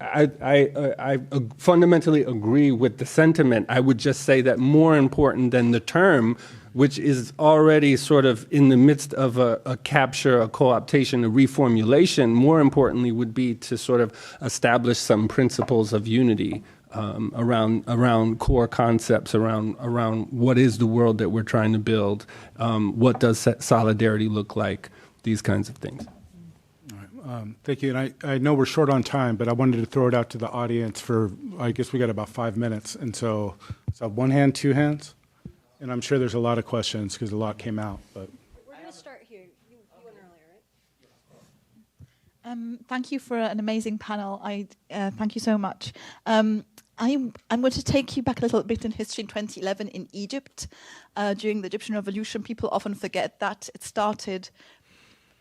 I fundamentally agree with the sentiment. I would just say that more important than the term, which is already sort of in the midst of a capture, a co-optation, a reformulation, more importantly would be to sort of establish some principles of unity around core concepts, around what is the world that we're trying to build, what does solidarity look like, these kinds of things. Thank you. And I know we're short on time, but I wanted to throw it out to the audience for, I guess we got about 5 minutes. And so one hand, two hands? And I'm sure there's a lot of questions because a lot came out. But we're going to start here. You went earlier, right? Thank you for an amazing panel. Thank you so much. I'm going to take you back a little bit in history. In 2011 in Egypt, during the Egyptian Revolution, people often forget that it started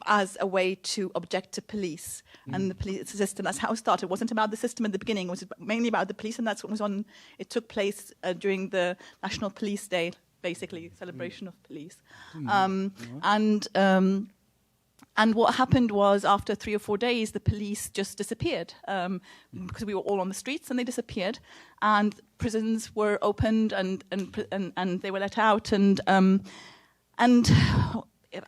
as a way to object to police and the police system. That's how it started. It wasn't about the system at the beginning. It was mainly about the police, and that's what was on. It took place during the National Police Day, basically celebration of police. And what happened was, after 3 or 4 days, the police just disappeared because we were all on the streets, and they disappeared. And prisons were opened, and they were let out. And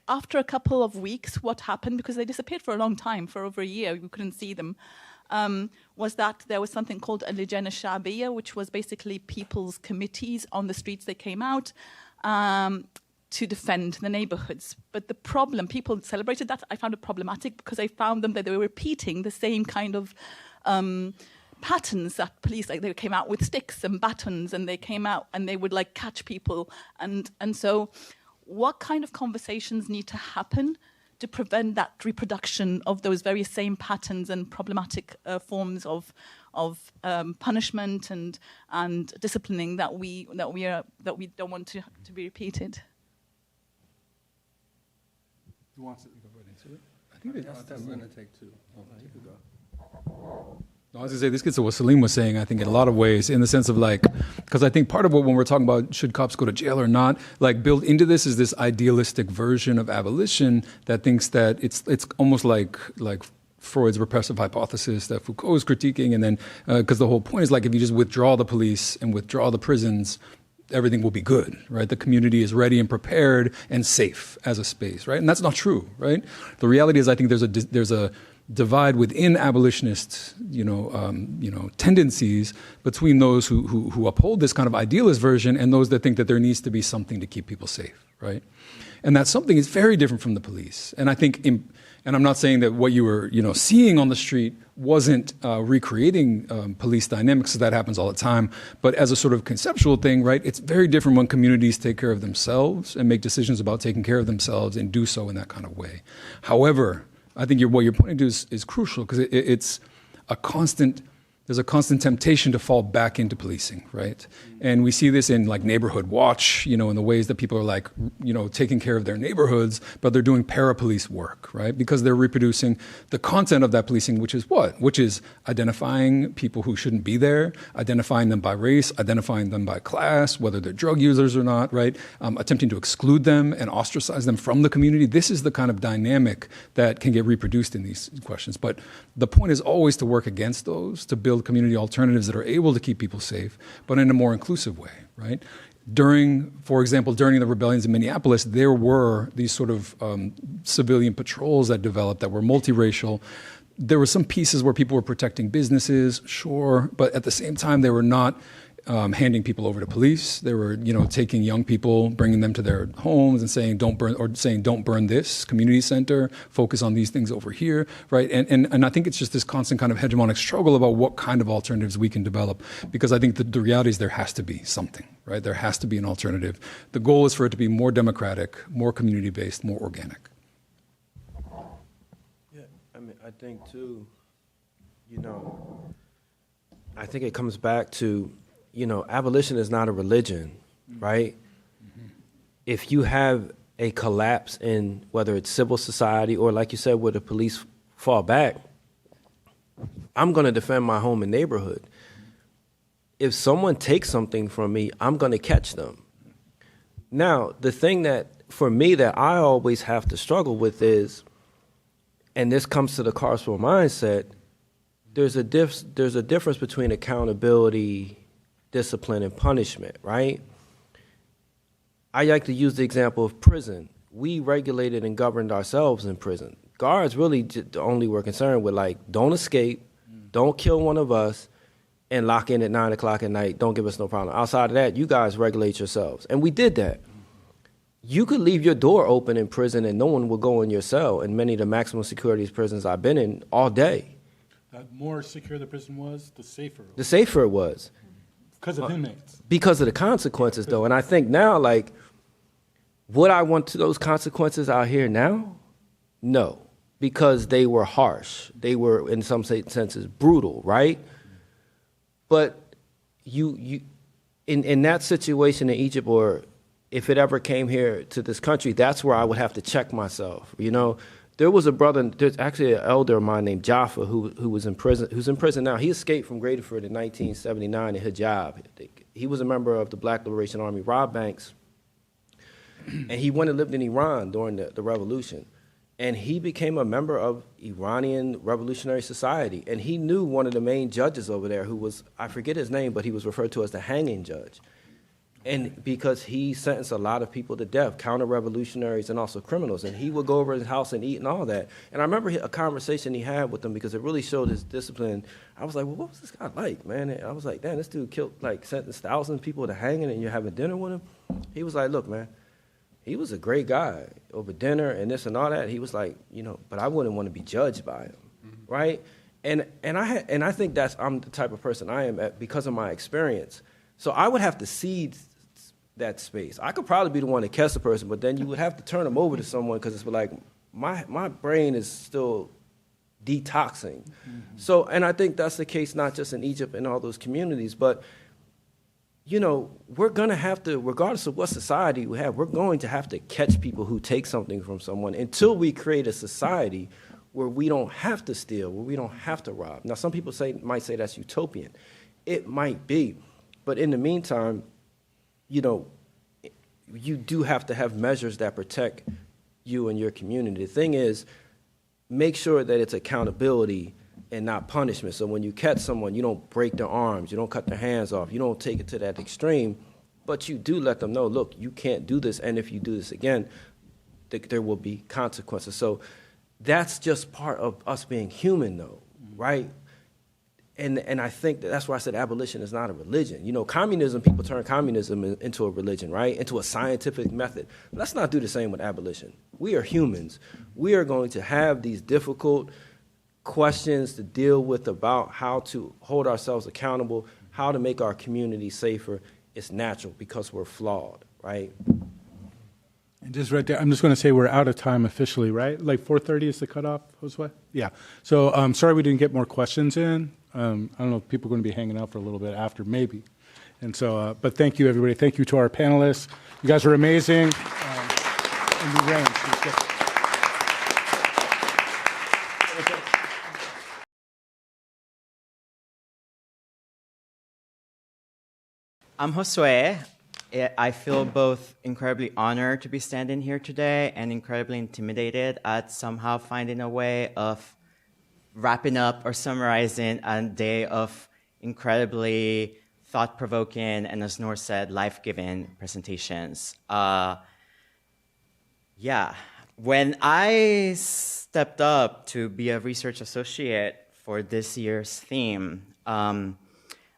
after a couple of weeks, what happened, because they disappeared for a long time, for over a year, we couldn't see them, was that there was something called a Lejana Shabiya, which was basically people's committees on the streets. They came out to defend the neighborhoods. But the problem, people celebrated that. I found it problematic because I found them that they were repeating the same kind of patterns that police, like they came out with sticks and batons, and they came out and they would like catch people. And so what kind of conversations need to happen to prevent that reproduction of those very same patterns and problematic forms of punishment and disciplining that we don't want to be repeated? Who wants to go right into it? I think I'm going to take two. No, I was going to say, this gets to what Saleem was saying, I think, in a lot of ways, in the sense of, like, because I think part of what, when we're talking about should cops go to jail or not, like, built into this is this idealistic version of abolition that thinks that it's almost like Freud's repressive hypothesis that Foucault is critiquing, and then, because the whole point is, like, if you just withdraw the police and withdraw the prisons, everything will be good, right? The community is ready and prepared and safe as a space, right? And that's not true, right? The reality is, I think there's divide within abolitionist, tendencies between those who uphold this kind of idealist version and those that think that there needs to be something to keep people safe, right? And that something is very different from the police. And I think, and I'm not saying that what you were, seeing on the street wasn't recreating police dynamics, because that happens all the time. But as a sort of conceptual thing, right, it's very different when communities take care of themselves and make decisions about taking care of themselves and do so in that kind of way. However, I think what you're pointing to is crucial, because it's a constant. There's a constant temptation to fall back into policing, right? And we see this in like neighborhood watch, in the ways that people are like, taking care of their neighborhoods, but they're doing para-police work, right? Because they're reproducing the content of that policing, which is what? Which is identifying people who shouldn't be there, identifying them by race, identifying them by class, whether they're drug users or not, right? Attempting to exclude them and ostracize them from the community. This is the kind of dynamic that can get reproduced in these questions. But the point is always to work against those, to build community alternatives that are able to keep people safe, but in a more inclusive way, right? For example, during the rebellions in Minneapolis, there were these sort of civilian patrols that developed that were multiracial. There were some pieces where people were protecting businesses, sure, but at the same time, they were not handing people over to police. They were, taking young people, bringing them to their homes and saying, don't burn this community center, focus on these things over here, right? And I think it's just this constant kind of hegemonic struggle about what kind of alternatives we can develop, because I think the reality is there has to be something, right? There has to be an alternative. The goal is for it to be more democratic, more community-based, more organic. Yeah, I think too, I think it comes back to, abolition is not a religion, right? Mm-hmm. If you have a collapse in whether it's civil society or, like you said, where the police fall back, I'm going to defend my home and neighborhood. If someone takes something from me, I'm going to catch them. Now, the thing that, for me, that I always have to struggle with is, and this comes to the carceral mindset, there's a difference between accountability, discipline, and punishment, right? I like to use the example of prison. We regulated and governed ourselves in prison. Guards really only were concerned with, like, don't escape, don't kill one of us, and lock in at 9 o'clock at night. Don't give us no problem. Outside of that, you guys regulate yourselves. And we did that. You could leave your door open in prison and no one will go in your cell. In many of the maximum security prisons I've been in all day. The more secure the prison was, the safer it was. The safer it was. Because of inmates. Because of the consequences, though. And I think now, like, would I want those consequences out here now? No. Because they were harsh. They were, in some senses, brutal, right? But you in that situation in Egypt, or if it ever came here to this country, that's where I would have to check myself. There was a brother, there's actually an elder of mine named Josue who was in prison, who's in prison now. He escaped from Graterford in 1979 in hijab. He was a member of the Black Liberation Army, robbed banks, and he went and lived in Iran during the revolution. And he became a member of Iranian Revolutionary Society. And he knew one of the main judges over there who was, I forget his name, but he was referred to as the hanging judge. And because he sentenced a lot of people to death, counter-revolutionaries and also criminals. And he would go over his house and eat and all that. And I remember a conversation he had with them because it really showed his discipline. I was like, well, what was this guy like, man? And I was like, damn, this dude sentenced thousands of people to hanging and you're having dinner with him? He was like, look, man, he was a great guy over dinner and this and all that. He was like, but I wouldn't want to be judged by him, right? And I think I'm the type of person I am because of my experience. So I would have to cede that space. I could probably be the one to catch the person, but then you would have to turn them over to someone because it's like my brain is still detoxing. Mm-hmm. So, and I think that's the case not just in Egypt and all those communities, but we're going to have to, regardless of what society we have, we're going to have to catch people who take something from someone until we create a society where we don't have to steal, where we don't have to rob. Now, some people might say that's utopian. It might be. But in the meantime, you do have to have measures that protect you and your community. The thing is, make sure that it's accountability and not punishment. So when you catch someone, you don't break their arms, you don't cut their hands off, you don't take it to that extreme, but you do let them know, look, you can't do this, and if you do this again, there will be consequences. So that's just part of us being human, though, right? And I think that's why I said abolition is not a religion. You know, communism, people turn communism into a religion, right? Into a scientific method. Let's not do the same with abolition. We are humans. We are going to have these difficult questions to deal with about how to hold ourselves accountable, how to make our community safer. It's natural because we're flawed, right? And just right there, I'm just going to say we're out of time officially, right? Like 4:30 is the cutoff, Josue? Yeah. So sorry we didn't get more questions in. I don't know if people are going to be hanging out for a little bit after, maybe. And so, but thank you, everybody. Thank you to our panelists. You guys are amazing. And we ran. I'm Josue. I feel both incredibly honored to be standing here today and incredibly intimidated at somehow finding a way of wrapping up or summarizing a day of incredibly thought-provoking and, as Nour said, life-giving presentations. Yeah, when I stepped up to be a research associate for this year's theme,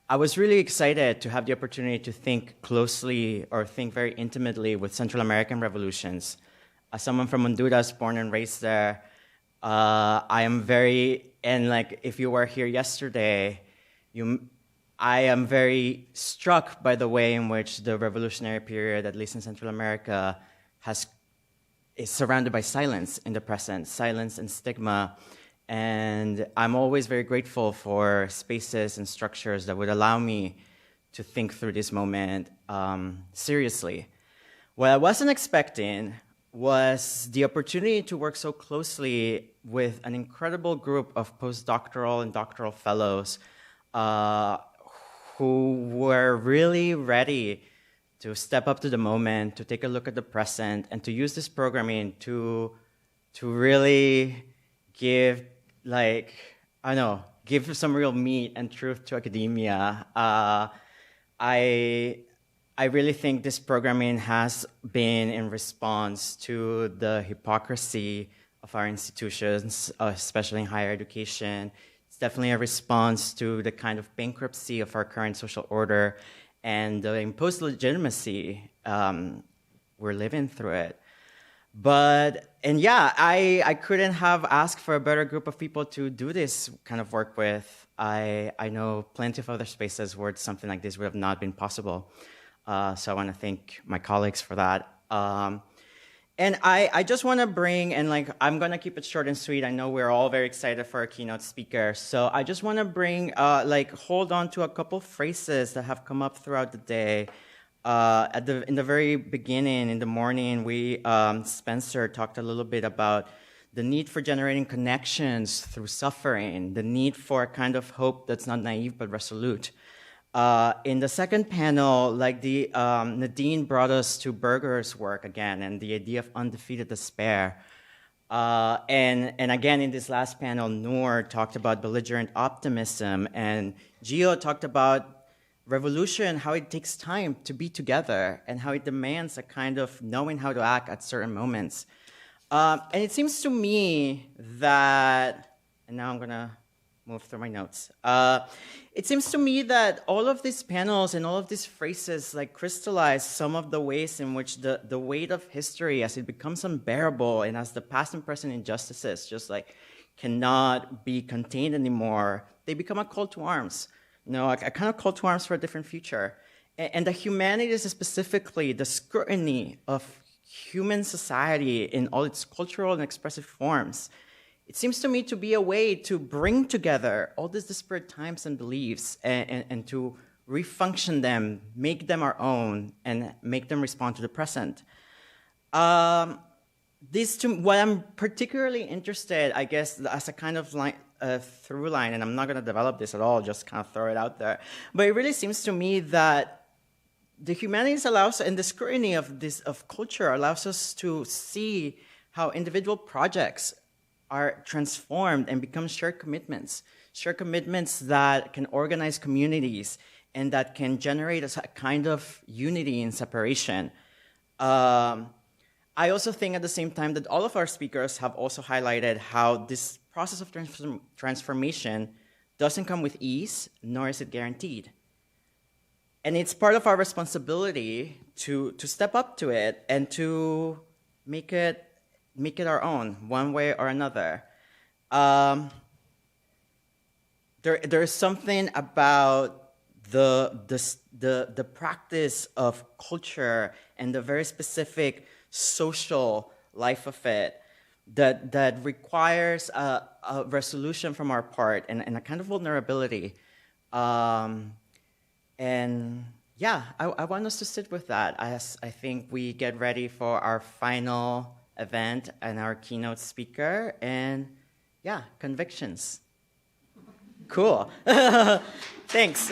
I was really excited to have the opportunity to think closely or think very intimately with Central American revolutions. As someone from Honduras, born and raised there, I am very, and like if you were here yesterday, I am very struck by the way in which the revolutionary period, at least in Central America, is surrounded by silence in the present, silence and stigma. And I'm always very grateful for spaces and structures that would allow me to think through this moment seriously. What I wasn't expecting was the opportunity to work so closely with an incredible group of postdoctoral and doctoral fellows who were really ready to step up to the moment, to take a look at the present, and to use this programming to really give, like, I don't know, give some real meat and truth to academia. I really think this programming has been in response to the hypocrisy of our institutions, especially in higher education. It's definitely a response to the kind of bankruptcy of our current social order and the imposed legitimacy. We're living through it. And yeah, I couldn't have asked for a better group of people to do this kind of work with. I know plenty of other spaces where something like this would have not been possible. So I want to thank my colleagues for that. And I just want to bring, and like, I'm going to keep it short and sweet. I know we're all very excited for our keynote speaker. So I just want to bring, hold on to a couple phrases that have come up throughout the day. In the very beginning, in the morning, Spencer talked a little bit about the need for generating connections through suffering, the need for a kind of hope that's not naive but resolute. In the second panel, Nadine brought us to Berger's work again and the idea of undefeated despair. And again, in this last panel, Nour talked about belligerent optimism, and Geo talked about revolution, how it takes time to be together and how it demands a kind of knowing how to act at certain moments. And it seems to me that, and now I'm gonna move through my notes. It seems to me that all of these panels and all of these phrases like crystallize some of the ways in which the weight of history, as it becomes unbearable and as the past and present injustices just like cannot be contained anymore, they become a call to arms. You know, a kind of call to arms for a different future. And the humanities, specifically, the scrutiny of human society in all its cultural and expressive forms, it seems to me to be a way to bring together all these disparate times and beliefs and to refunction them, make them our own, and make them respond to the present. What I'm particularly interested, I guess, as a kind of through line, and I'm not going to develop this at all, just kind of throw it out there. But it really seems to me that the humanities allows, and the scrutiny of culture allows us to see how individual projects are transformed and become shared commitments that can organize communities and that can generate a kind of unity in separation. I also think at the same time that all of our speakers have also highlighted how this process of transformation doesn't come with ease, nor is it guaranteed. And it's part of our responsibility to step up to it and to make it our own, one way or another. There is something about the practice of culture and the very specific social life of it that requires a resolution from our part and a kind of vulnerability. And yeah, I want us to sit with that as I think we get ready for our final event and our keynote speaker, and yeah, convictions. Cool. Thanks.